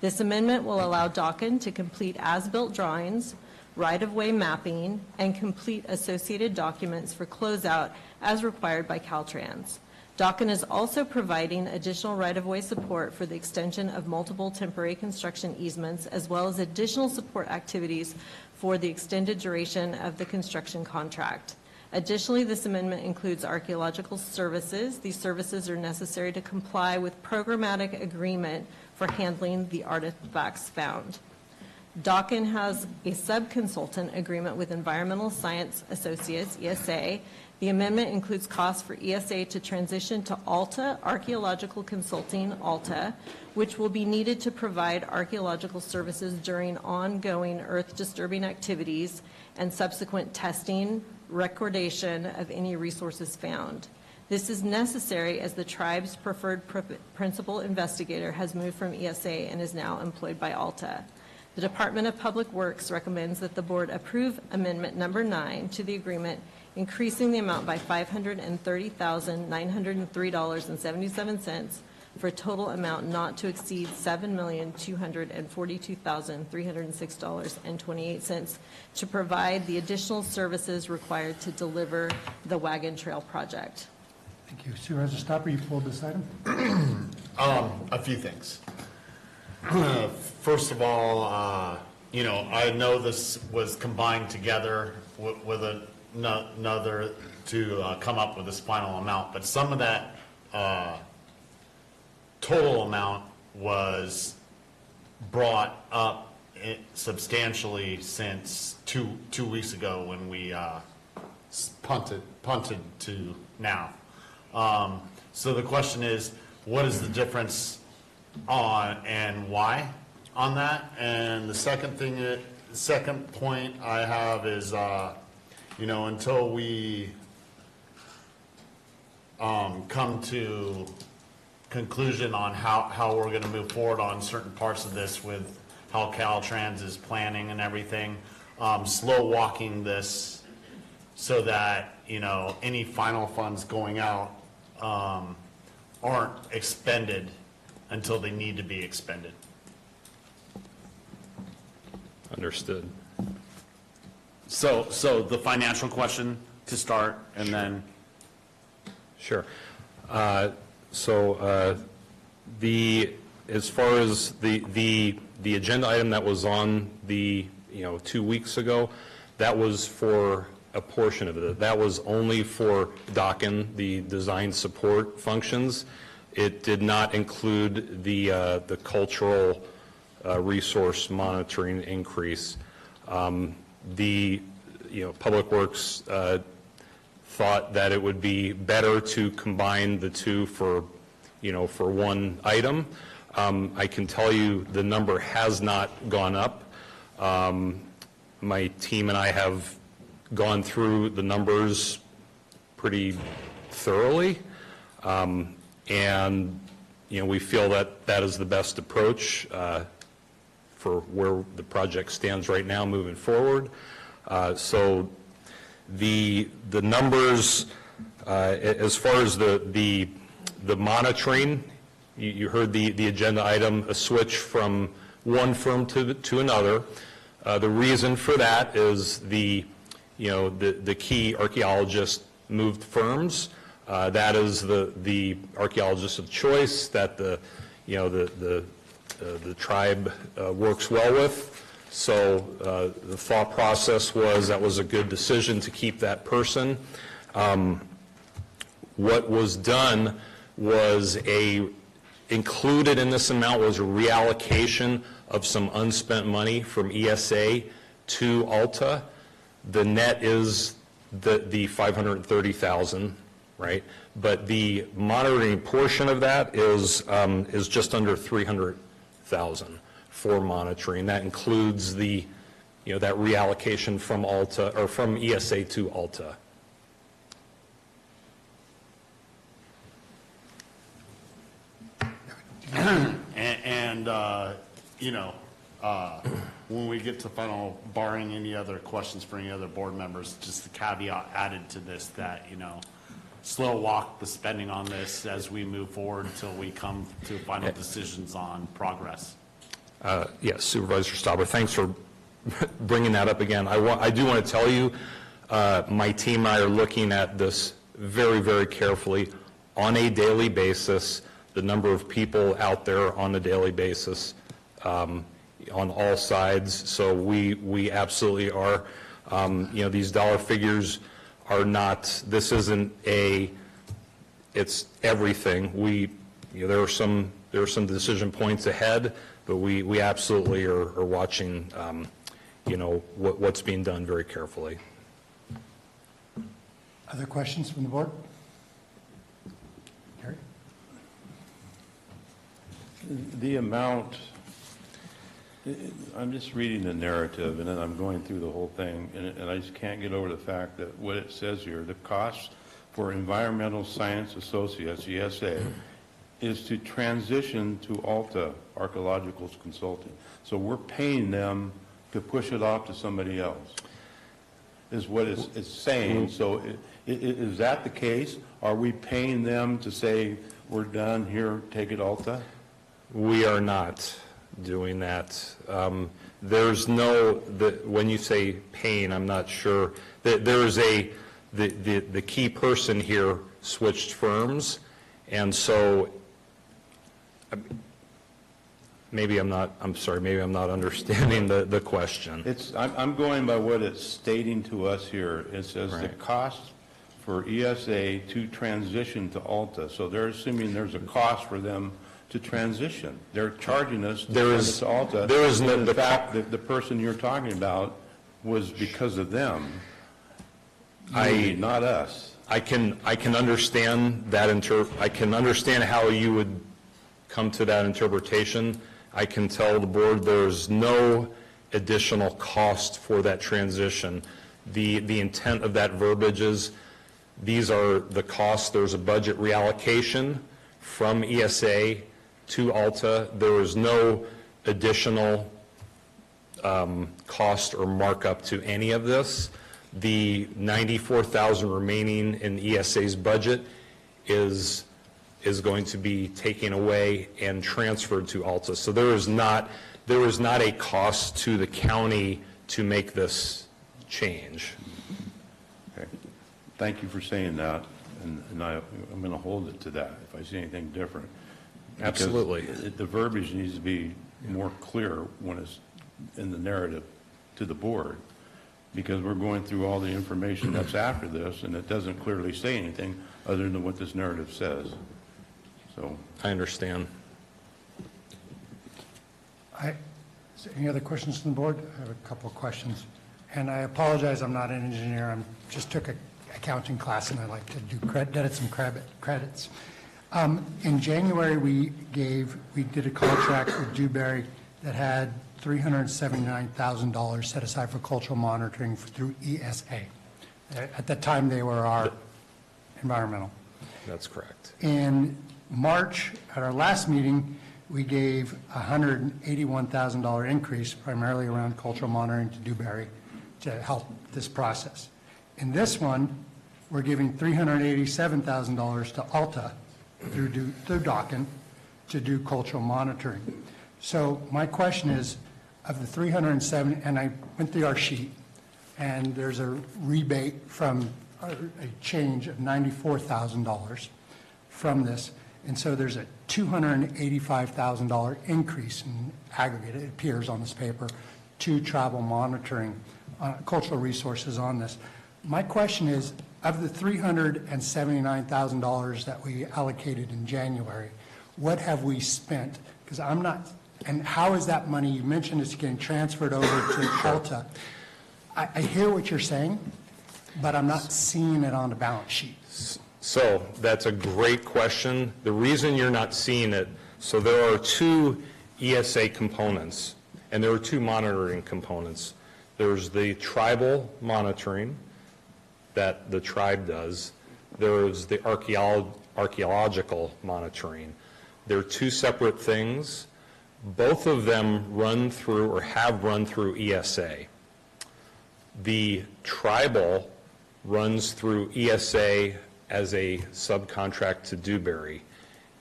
This amendment will allow Dawkin to complete as-built drawings, right-of-way mapping, and complete associated documents for closeout as required by Caltrans. Dawkin is also providing additional right-of-way support for the extension of multiple temporary construction easements, as well as additional support activities for the extended duration of the construction contract. Additionally, this amendment includes archaeological services. These services are necessary to comply with programmatic agreement for handling the artifacts found. Dawkin has a sub-consultant agreement with Environmental Science Associates, ESA. The amendment includes costs for ESA to transition to ALTA, Archaeological Consulting, ALTA, which will be needed to provide archaeological services during ongoing earth-disturbing activities and subsequent testing, recordation of any resources found. This is necessary as the tribe's preferred principal investigator has moved from ESA and is now employed by ALTA. The Department of Public Works recommends that the board approve amendment number 9 to the agreement, increasing the amount by $530,903.77 for a total amount not to exceed $7,242,306.28 to provide the additional services required to deliver the Wagon Trail project. Thank you. Supervisor Stopper, you pulled this item? A few things. First of all, I know this was combined together with another to come up with this final amount, but some of that total amount was brought up substantially since two weeks ago when we punted to now. So the question is, what is the difference on and why on that? And the second point I have is, until we come to conclusion on how we're going to move forward on certain parts of this with how Caltrans is planning and everything, slow walking this so that, any final funds going out aren't expended until they need to be expended. Understood. So the financial question to start, and then. Sure. As far as the agenda item that was on 2 weeks ago, that was for a portion of it. That was only for DOCN, the design support functions. It did not include the cultural resource monitoring increase. Public Works thought that it would be better to combine the two for one item. I can tell you the number has not gone up. My team and I have gone through the numbers pretty thoroughly, and we feel that is the best approach for where the project stands right now moving forward. So the numbers, as far as the monitoring, you heard the agenda item, a switch from one firm to another. The reason for that is the key archaeologist moved firms. That is the archaeologist of choice that the tribe works well with. So the thought process was that was a good decision to keep that person. What was done was included in this amount was a reallocation of some unspent money from ESA to Alta. The net is the 530,000, right? But the monitoring portion of that is just under 300,000 for monitoring. That includes that reallocation from Alta or from ESA to Alta. When we get to final, barring any other questions for any other board members, just the caveat added to this that, slow walk the spending on this as we move forward until we come to final decisions on progress. Yes, Supervisor Stauber, thanks for bringing that up again. I do want to tell you, my team and I are looking at this very, very carefully on a daily basis, the number of people out there on a daily basis on all sides. So we absolutely are, these dollar figures are not, this isn't it's everything. There are some decision points ahead, but we absolutely are watching, what's being done very carefully. Other questions from the board? Gary? The amount, I'm just reading the narrative, and then I'm going through the whole thing, and I just can't get over the fact that what it says here, the cost for Environmental Science Associates, ESA, is to transition to Alta Archaeological Consulting. So we're paying them to push it off to somebody else, is what it's saying. So is that the case? Are we paying them to say, we're done here, take it Alta? We are not doing that. There's when you say pain, I'm not sure. There's the key person here switched firms, and so maybe I'm not understanding the question. I'm going by what it's stating to us here. It says the cost for ESA to transition to Alta. So they're assuming there's a cost for them to transition. They're charging us to send it to Alta. There is the fact that the person you're talking about was because of them, not us. I can understand that. I can understand how you would come to that interpretation. I can tell the board there's no additional cost for that transition. The intent of that verbiage is these are the costs. There's a budget reallocation from ESA to Alta. There is no additional cost or markup to any of this. The $94,000 remaining in ESA's budget is going to be taken away and transferred to Alta. So there is not a cost to the county to make this change. Okay. Thank you for saying that, and I'm going to hold it to that if I see anything different. Absolutely. The verbiage needs to be more clear when it's in the narrative to the board, because we're going through all the information that's after this, and it doesn't clearly say anything other than what this narrative says. So I understand. Any other questions from the board? I have a couple of questions. And I apologize, I'm not an engineer. I just took an accounting class, and I like to do credits and credits. In January, we did a contract with Dewberry that had $379,000 set aside for cultural monitoring through ESA. At that time, they were our environmental. That's correct. In March, at our last meeting, we gave a $181,000 increase, primarily around cultural monitoring to Dewberry, to help this process. In this one, we're giving $387,000 to Alta through Dawkin to do cultural monitoring. So my question is, of the 370, and I went through our sheet, and there's a rebate from a change of $94,000 from this. And so there's a $285,000 increase in aggregate, it appears on this paper, to travel monitoring, cultural resources on this. My question is, of the $379,000 that we allocated in January, what have we spent? Because I'm not, and how is that money, you mentioned it's getting transferred over to Alta. I hear what you're saying, but I'm not seeing it on the balance sheet. So that's a great question. The reason you're not seeing it, so there are two ESA components, and there are two monitoring components. There's the tribal monitoring that the tribe does. There's the archaeological monitoring. They're two separate things. Both of them run through or have run through ESA. The tribal runs through ESA as a subcontract to Dewberry.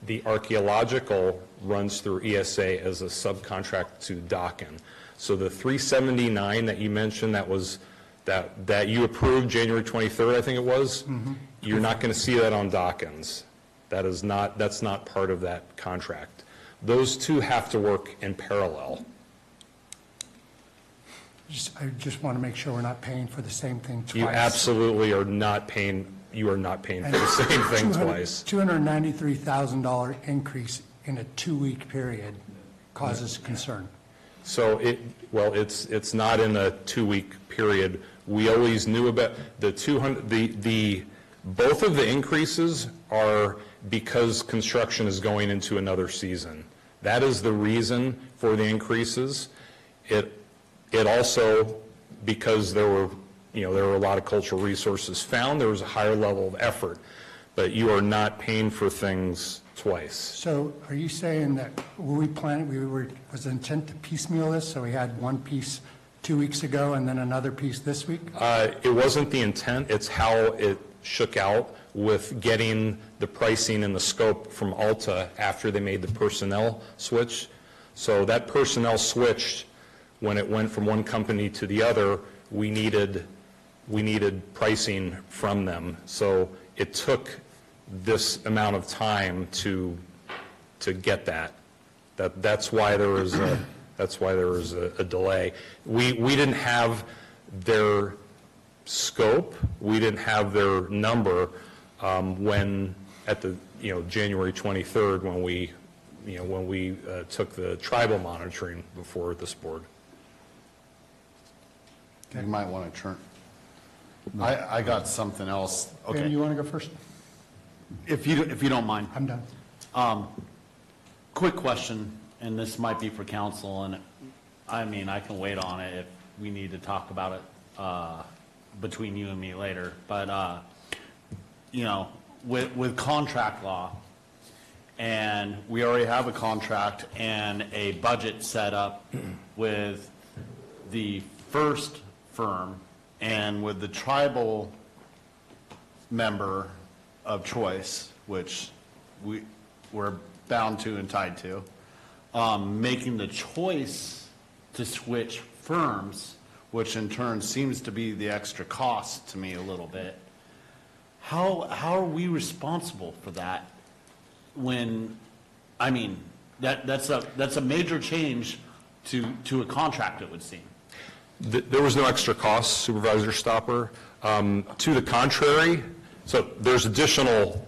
The archaeological runs through ESA as a subcontract to Dawkin. So the 379 that you mentioned, that you approved January 23rd, I think it was, you're not going to see that on Dawkins. That's not part of that contract. Those two have to work in parallel. I just want to make sure we're not paying for the same thing twice. You absolutely are not paying. You are not paying for the same thing twice. $293,000 increase in a 2-week period causes concern. So it's not in a 2-week period. We always knew about the 200. Both of the increases are because construction is going into another season. That is the reason for the increases. It also, because there were a lot of cultural resources found, there was a higher level of effort, but you are not paying for things twice. So are you saying that was the intent to piecemeal this, so we had one piece 2 weeks ago and then another piece this week? It wasn't the intent, it's how it shook out with getting the pricing and the scope from Alta after they made the personnel switch. So that personnel switched, when it went from one company to the other, we needed pricing from them. So it took this amount of time to get that. That's why there was a delay. We didn't have their scope, we didn't have their number when at the January 23rd when we took the tribal monitoring before this board. You might want to turn. I got something else. Okay. Ben, you want to go first? If you don't mind. I'm done. Quick question, and this might be for council, and I mean, I can wait on it if we need to talk about it between you and me later. But, with contract law, and we already have a contract and a budget set up with the first firm and with the tribal member of choice, which we're bound to and tied to, making the choice to switch firms, which in turn seems to be the extra cost to me a little bit. How are we responsible for that when, I mean, that's a major change to a contract, it would seem. There was no extra cost, Supervisor Stopper. To the contrary, so there's additional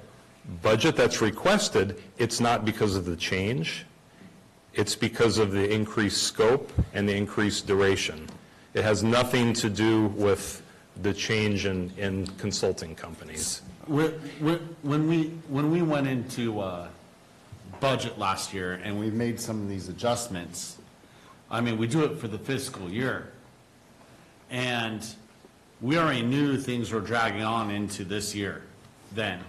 budget that's requested. It's not because of the change. It's because of the increased scope and the increased duration. It has nothing to do with the change in consulting companies. When we went into budget last year and we made some of these adjustments, I mean, we do it for the fiscal year. And we already knew things were dragging on into this year then.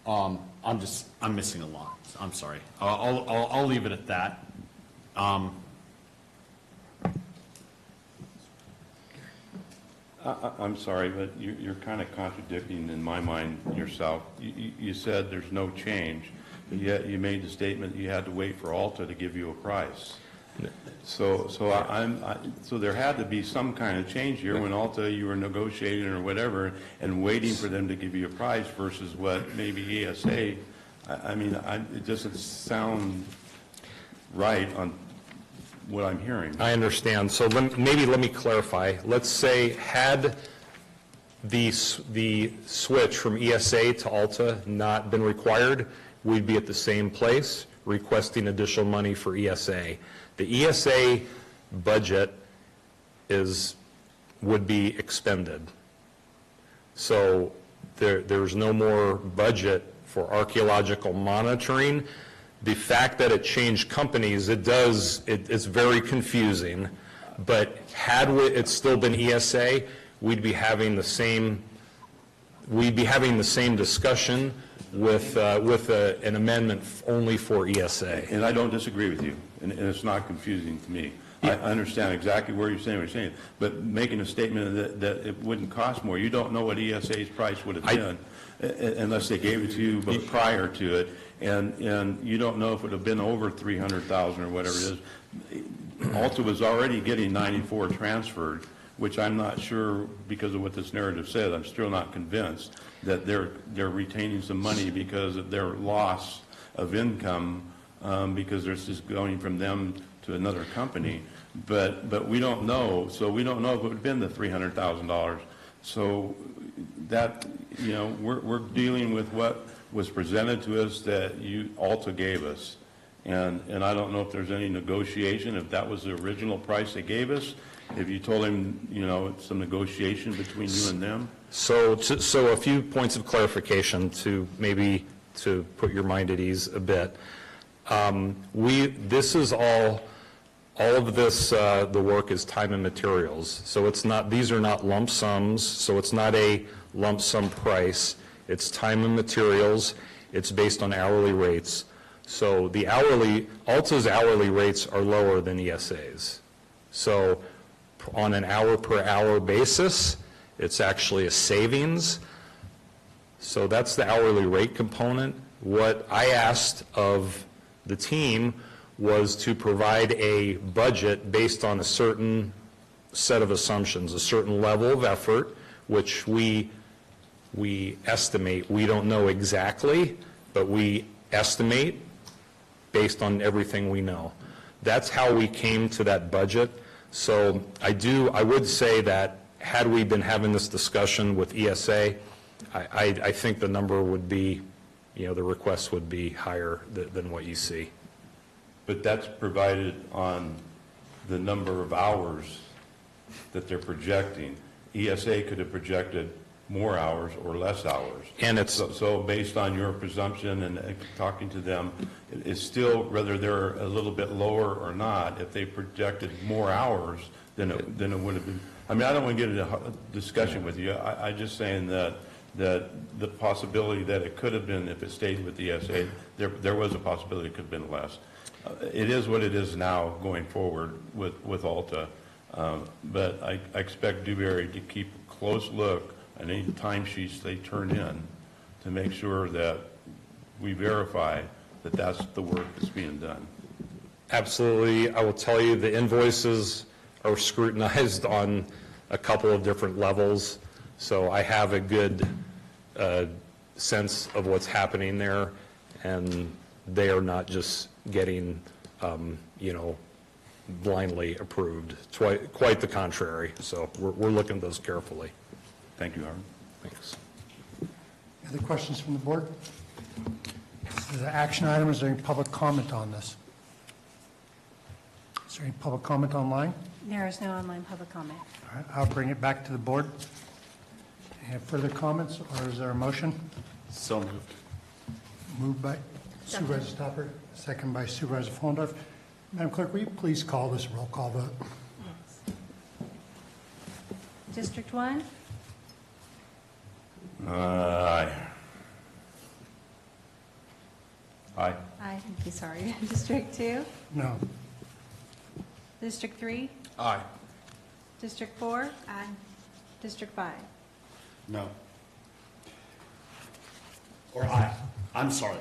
I'm missing a lot. I'm sorry. I'll leave it at that. I'm sorry, but you're kind of contradicting in my mind yourself. You said there's no change, but yet you made the statement you had to wait for Alta to give you a price. So there had to be some kind of change here when Alta, you were negotiating or whatever and waiting for them to give you a price versus what maybe ESA. I mean, it doesn't sound right on what I'm hearing. I understand. So maybe let me clarify. Let's say had the switch from ESA to Alta not been required, we'd be at the same place requesting additional money for ESA. The ESA budget would be expended. So there's no more budget for archaeological monitoring. The fact that it changed companies, it's very confusing. But had it still been ESA, we'd be having the same discussion with an amendment only for ESA. And I don't disagree with you, and it's not confusing to me. I understand exactly where you're saying, but making a statement that it wouldn't cost more, you don't know what ESA's price would have been unless they gave it to you prior to it, and you don't know if it would have been over $300,000 or whatever it is. Alta was already getting 94 transferred, which I'm not sure, because of what this narrative says, I'm still not convinced that they're retaining some money because of their loss of income, because they're just going from them to another company. But we don't know, so we don't know if it would have been the $300,000. So that, we're dealing with what was presented to us that Alta gave us. And I don't know if there's any negotiation, if that was the original price they gave us, if you told him, some negotiation between you and them. So a few points of clarification to maybe to put your mind at ease a bit. This is all of this, the work is time and materials. So these are not lump sums, so it's not a lump sum price. It's time and materials. It's based on hourly rates. So Alta's hourly rates are lower than ESA's. So on an hour per hour basis, It's actually a savings. So that's the hourly rate component. What I asked of the team was to provide a budget based on a certain set of assumptions, a certain level of effort, which we estimate. We don't know exactly, but we estimate based on everything we know. That's how we came to that budget. So I would say that had we been having this discussion with ESA, I think the number would be, the request would be higher than what you see. But that's provided on the number of hours that they're projecting. ESA could have projected more hours or less hours. And it's so based on your presumption and talking to them, it's still, whether they're a little bit lower or not, if they projected more hours, then it would have been. I mean, I don't want to get into a discussion with you. I'm just saying that the possibility that it could have been, if it stayed with the ESA, there was a possibility it could have been less. It is what it is now going forward with Alta. But I expect Dewberry to keep a close look at any timesheets they turn in to make sure that we verify that that's the work that's being done. Absolutely. I will tell you the invoices are scrutinized on a couple of different levels, so I have a good sense of what's happening there, and they are not just getting, blindly approved. It's quite the contrary, so we're looking at those carefully. Thank you, Aaron. Thanks. Other questions from the board? This is an action item. Is there any public comment on this? Is there any public comment online? There is no online public comment. All right, I'll bring it back to the board. Any further comments, or is there a motion? So moved. Moved by Supervisor Stopper, second by Supervisor Follendorf. Madam Clerk, will you please call this roll call vote? District 1? Aye. Aye. Aye, thank you, sorry. District 2? No. District 3? Aye. District 4? Aye. District 5? No. Or aye. I'm sorry.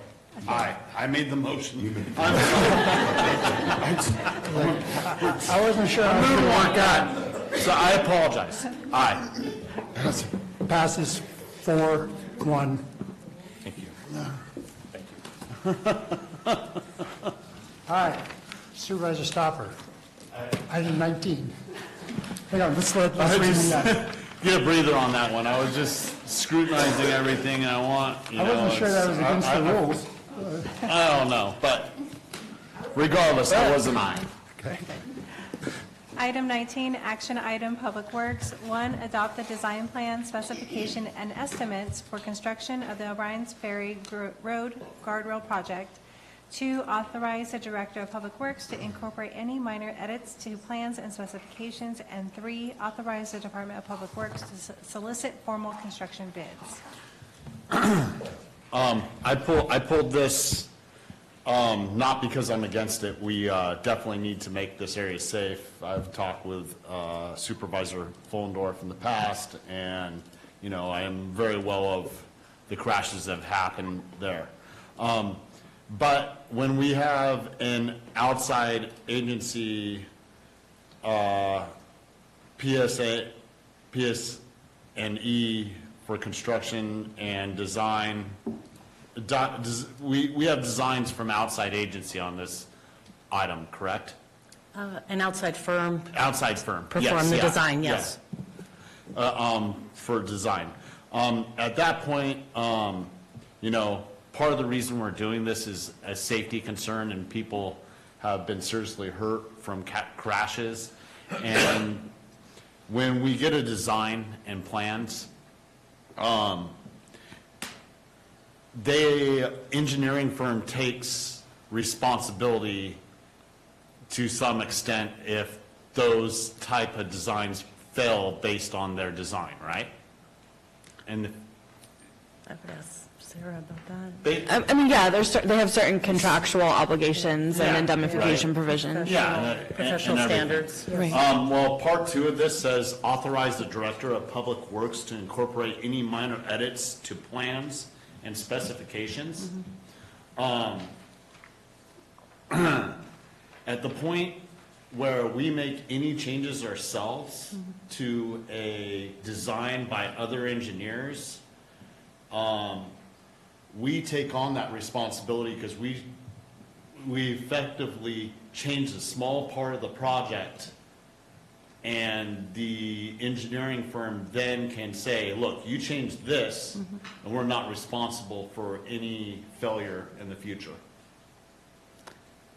Aye. I made the motion. I'm I wasn't sure. I'm moving along, God. So I apologize. Aye. Passes 4-1. Thank you. All right, Supervisor Stopper. Item 19. Hang on, let's read that. Get a breather on that one. I was just scrutinizing everything, and I wasn't sure that was against the rules. I don't know, but regardless, that was an aye. Okay. Item 19, action item, Public Works. 1, adopt the design plan, specification, and estimates for construction of the O'Brien's Ferry Road Guardrail Project. 2, authorize the Director of Public Works to incorporate any minor edits to plans and specifications. And 3, authorize the Department of Public Works to solicit formal construction bids. I pulled this, not because I'm against it. We definitely need to make this area safe. I've talked with Supervisor Follendorf in the past, and, I am very well of the crashes that have happened there. But when we have an outside agency, PS&E for construction and design, we have designs from outside agency on this item, correct? An outside firm. Outside firm. Perform the design, yes. For design. At that point, part of the reason we're doing this is a safety concern, and people have been seriously hurt from crashes. And when we get a design and plans, the engineering firm takes responsibility to some extent if those type of designs fail based on their design, right? And Sarah about that? I mean, yeah, they have certain contractual obligations and Yeah, indemnification right. provisions. Professional standards. Right. Well, part 2 of this says authorize the Director of Public Works to incorporate any minor edits to plans and specifications. At the point where we make any changes ourselves to a design by other engineers, we take on that responsibility because we effectively change a small part of the project, and the engineering firm then can say, look, you changed this, and we're not responsible for any failure in the future.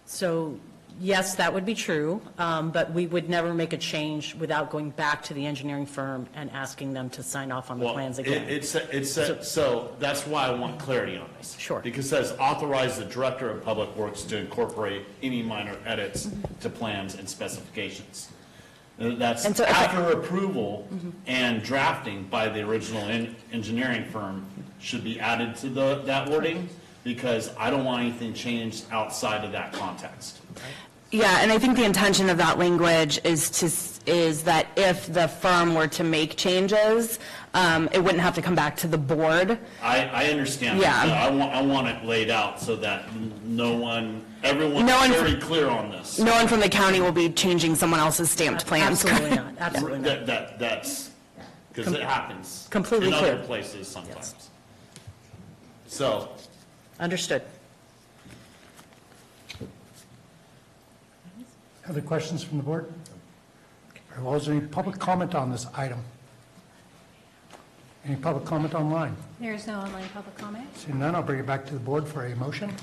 So, yes, that would be true, but we would never make a change without going back to the engineering firm and asking them to sign off on the plans again. So that's why I want clarity on this. Sure. Because it says authorize the Director of Public Works to incorporate any minor edits to plans and specifications. That's And so- after approval and drafting by the original engineering firm should be added to that wording, because I don't want anything changed outside of that context. Yeah, and I think the intention of that language is that if the firm were to make changes, it wouldn't have to come back to the board. I understand. Yeah. That. I want it laid out so that everyone's No one- very clear on this. No one from the county will be changing someone else's stamped plans. Absolutely not, absolutely not. That's, because it happens. Completely in clear. other places sometimes. So. Understood. Other questions from the board? Very well, is there any public comment on this item? Any public comment online? There is no online public comment. Seeing none, I'll bring it back to the board for a motion.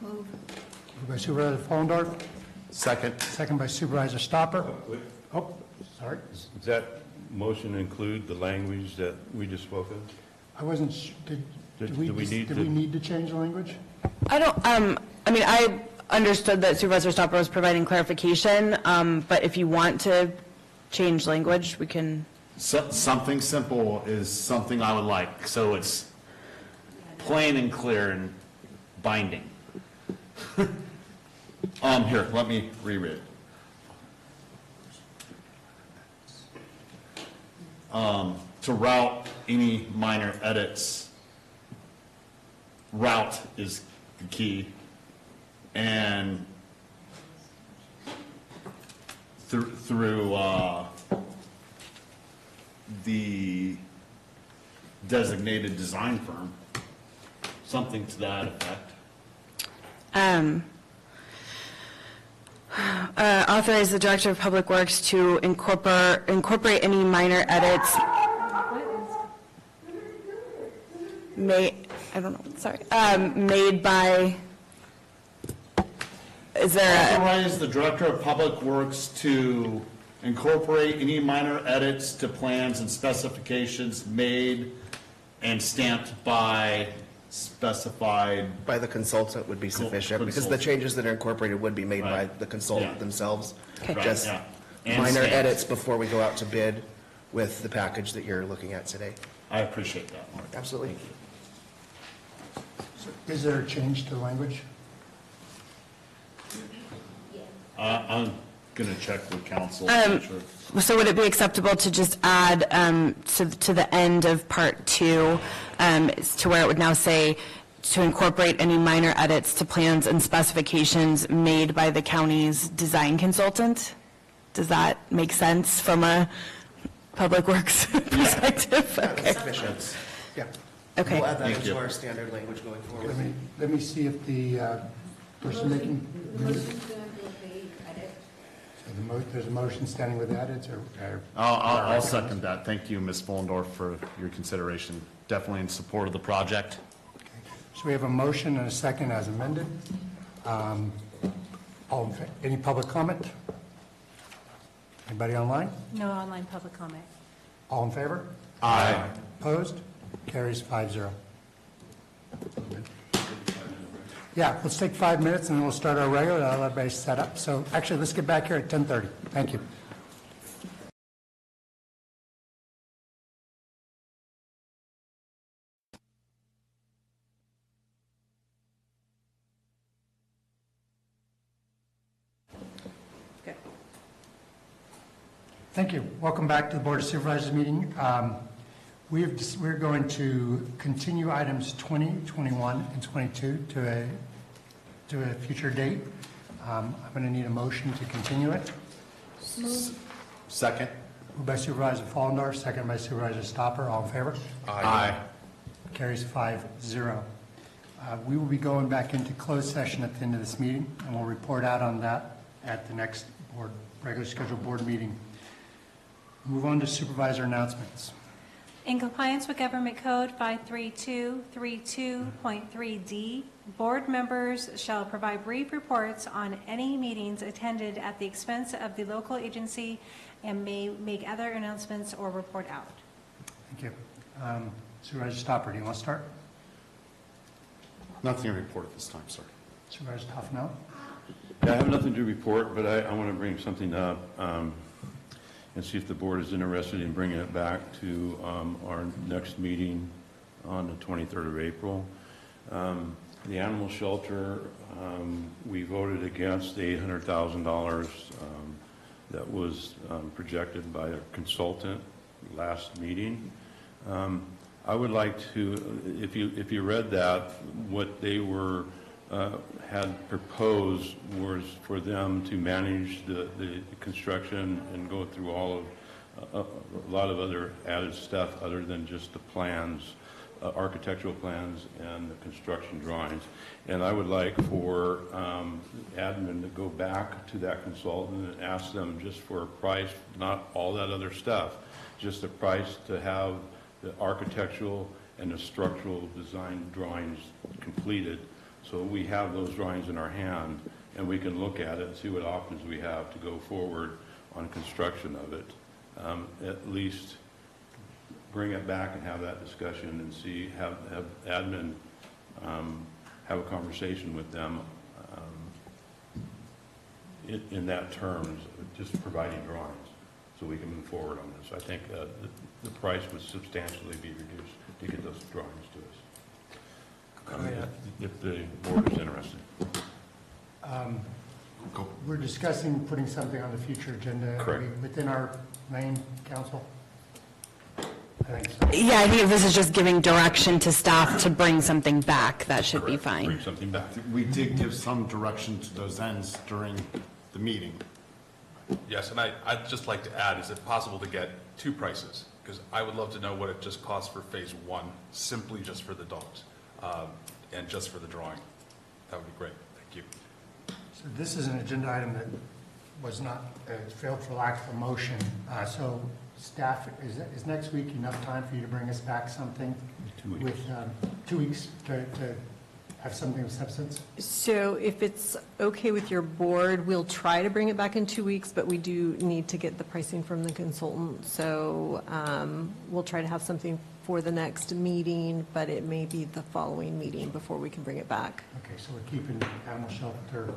Move. Moved by Supervisor Follendorf. Second. Second by Supervisor Stopper. Oh, sorry. Does that motion include the language that we just spoke of? I wasn't, did we need to change the language? I don't, I mean, I understood that Supervisor Stopper was providing clarification, but if you want to change language, we can. Something simple is something I would like, so it's plain and clear and binding. Here, let me reread it. To route any minor edits, route is the key, and through the designated design firm, something to that effect. Authorize the Director of Public Works to incorporate any minor edits made by, is there Authorize the Director of Public Works to incorporate any minor edits to plans and specifications made and stamped by specified. By the consultant would be sufficient, because the changes that are incorporated would be made by the consultant themselves. Okay. Just Yeah. And minor stamped. edits before we go out to bid with the package that you're looking at today. I appreciate that, Mark. Absolutely. Is there a change to the language? I'm going to check with council. to make sure. So would it be acceptable to just add to the end of Part 2, to where it would now say, to incorporate any minor edits to plans and specifications made by the county's design consultant? Does that make sense from a Public Works perspective? Okay. Sufficient. Yeah. Okay. We'll add that Thank into you. our standard language going forward. Let me see if the person making. There's a motion standing with edits, or? I'll second that. Thank you, Ms. Fullendorf, for your consideration. Definitely in support of the project. So we have a motion and a second as amended. Any public comment? Anybody online? No online public comment. All in favor? Aye. Opposed? Carries 5-0. Yeah, let's take 5 minutes and then we'll start our regular, I'll let everybody set up. So actually, let's get back here at 10:30. Thank you. Thank you. Welcome back to the Board of Supervisors meeting. We're going to continue items 20, 21, and 22 to a future date. I'm going to need a motion to continue it. Second. Moved by Supervisor Fallendorf, second by Supervisor Stopper. All in favor? Aye. Carries 5-0. We will be going back into closed session at the end of this meeting, and we'll report out on that at the next regular scheduled board meeting. Move on to supervisor announcements. In compliance with Government Code 53232.3D, board members shall provide brief reports on any meetings attended at the expense of the local agency and may make other announcements or report out. Thank you. Supervisor Stopper, do you want to start? Nothing to report at this time, sir. Supervisor Toffenau? Yeah, I have nothing to report, but I want to bring something up and see if the board is interested in bringing it back to our next meeting on the 23rd of April. The animal shelter, we voted against the $800,000 that was projected by a consultant last meeting. I would like to, if you read that, what they were had proposed was for them to manage the construction and go through all of a lot of other added stuff other than just the plans, architectural plans and the construction drawings. And I would like for admin to go back to that consultant and ask them just for a price, not all that other stuff, just a price to have the architectural and the structural design drawings completed, so we have those drawings in our hand and we can look at it and see what options we have to go forward on construction of it. At least bring it back and have that discussion and see, have admin have a conversation with them in that terms, just providing drawings so we can move forward on this. I think the price would substantially be reduced to get those drawings to us. If the board is interested. We're discussing putting something on the future agenda. Correct. Within our main council? I think so. Yeah, I think if this is just giving direction to staff to bring something back, that should be fine. Bring something back. We did give some direction to those ends during the meeting. Yes, and I'd just like to add, is it possible to get two prices? Because I would love to know what it just costs for phase one, simply just for the dogs, and just for the drawing. That would be great. Thank you. So this is an agenda item that was not, failed for lack of a motion. So staff, is next week enough time for you to bring us back something? 2 weeks. With 2 weeks to have something of substance? So if it's okay with your board, we'll try to bring it back in 2 weeks, but we do need to get the pricing from the consultant. So we'll try to have something for the next meeting, but it may be the following meeting before we can bring it back. Okay, so we're keeping the animal shelter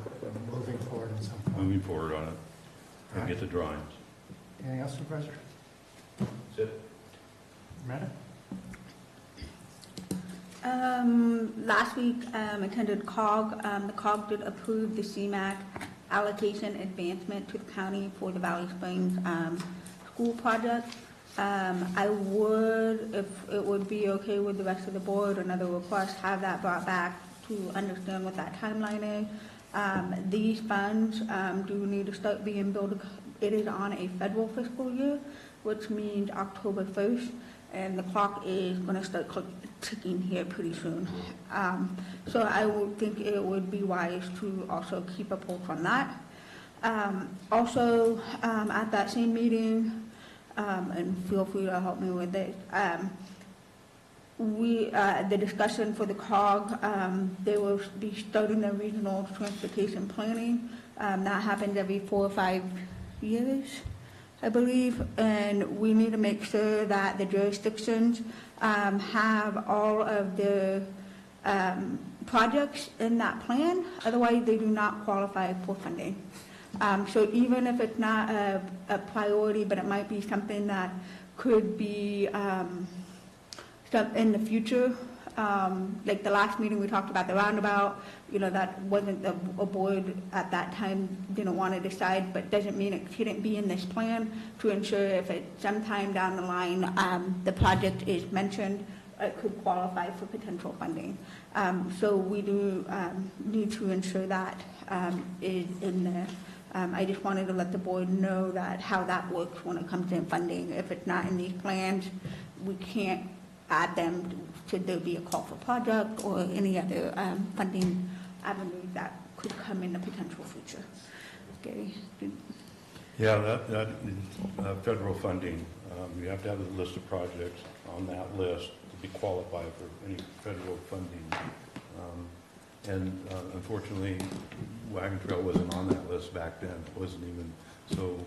moving forward in some form. Moving forward on it and get the drawings. Anything else, Supervisor? That's it. Amanda? Last week, attended COG. The COG did approve the CMAQ allocation advancement to the county for the Valley Springs school project. I would, if it would be okay with the rest of the board, another request, have that brought back to understand what that timeline is. These funds do need to start being billed. It is on a federal fiscal year, which means October 1st, and the clock is going to start ticking here pretty soon. So I would think it would be wise to also keep a pulse on that. Also, at that same meeting, and feel free to help me with this, the discussion for the COG, they will be starting their regional transportation planning. That happens every 4 or 5 years, I believe, and we need to make sure that the jurisdictions have all of the projects in that plan, otherwise they do not qualify for funding. So even if it's not a priority, but it might be something that could be in the future, Like the last meeting, we talked about the roundabout, that wasn't, a board at that time didn't want to decide, but doesn't mean it shouldn't be in this plan to ensure if at sometime down the line, the project is mentioned, it could qualify for potential funding. So we do need to ensure that is in there. I just wanted to let the board know that how that works when it comes to funding. If it's not in these plans, we can't add them should there be a call for project or any other funding avenues that could come in the potential future. Gary? Yeah, that federal funding, you have to have a list of projects on that list to be qualified for any federal funding. And unfortunately, Wagon Trail wasn't on that list back then. It wasn't even, so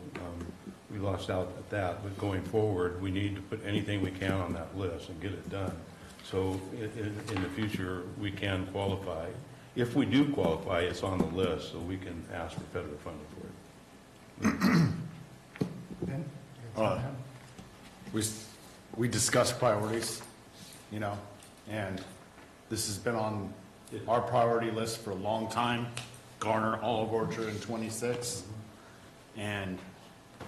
we lost out at that. But going forward, we need to put anything we can on that list and get it done. So in the future, we can qualify. If we do qualify, it's on the list, so we can ask for federal funding for it. Ben? We discussed priorities, and this has been on our priority list for a long time. Garner, Olive Orchard, and 26, and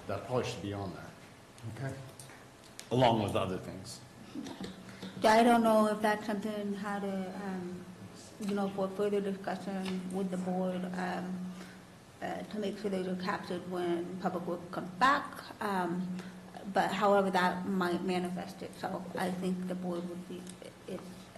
that probably should be on there. Okay. Along with other things. I don't know if that's something how to, for further discussion with the board, to make sure those are captured when Public Works comes back. But however that might manifest itself, I think the board would be,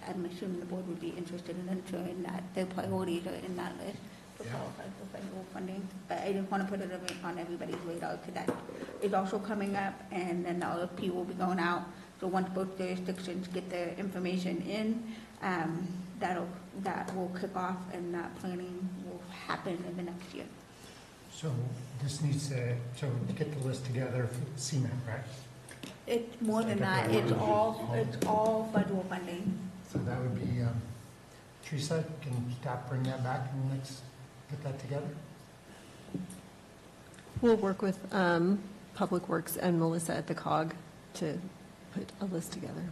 I'm assuming the board would be interested in ensuring that their priorities are in that list to qualify for federal funding. But I just want to put it on everybody's radar because that is also coming up, and then the RFP will be going out. So once both jurisdictions get their information in, that will kick off, and that planning will happen in the next year. So this needs to get the list together for CMAQ, right? It's more than that. It's all federal funding. So that would be, Teresa, can staff bring that back and let's get that together? We'll work with Public Works and Melissa at the COG to put a list together.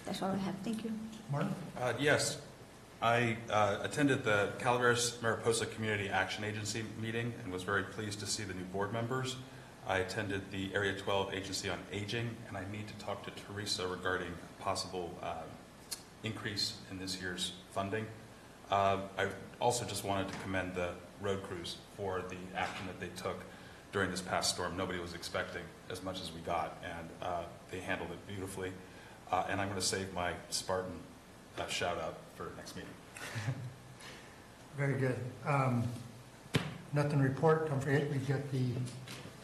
That's all I have. Thank you. Martin? Yes. I attended the Calaveras Mariposa Community Action Agency meeting and was very pleased to see the new board members. I attended the Area 12 Agency on Aging, and I need to talk to Teresa regarding a possible increase in this year's funding. I also just wanted to commend the road crews for the action that they took during this past storm. Nobody was expecting as much as we got, and they handled it beautifully. And I'm going to save my Spartan shout out for next meeting. Very good. Nothing to report. Don't forget, we've got the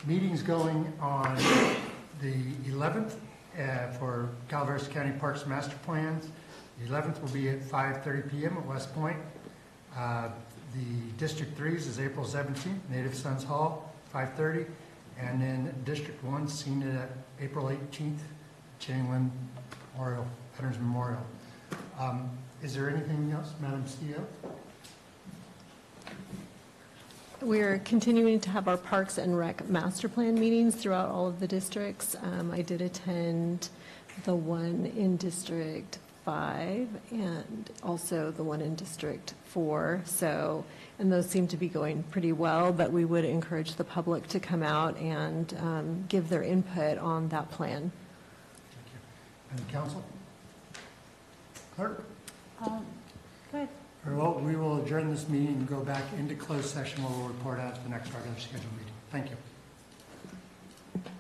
meetings going on the 11th for Calaveras County Parks Master Plans. The 11th will be at 5:30 p.m. at West Point. The District 3's is April 17th, Native Sons Hall, 5:30. And then District 1's seen it at April 18th, Chamberlain Memorial, Veterans Memorial. Is there anything else, Madam CEO? We're continuing to have our Parks and Rec Master Plan meetings throughout all of the districts. I did attend the one in District 5 and also the one in District 4. And those seem to be going pretty well, but we would encourage the public to come out and give their input on that plan. Thank you. And the council? Clerk? Good. Very well, we will adjourn this meeting and go back into closed session where we'll report out at the next regular scheduled meeting. Thank you.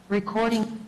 Recording.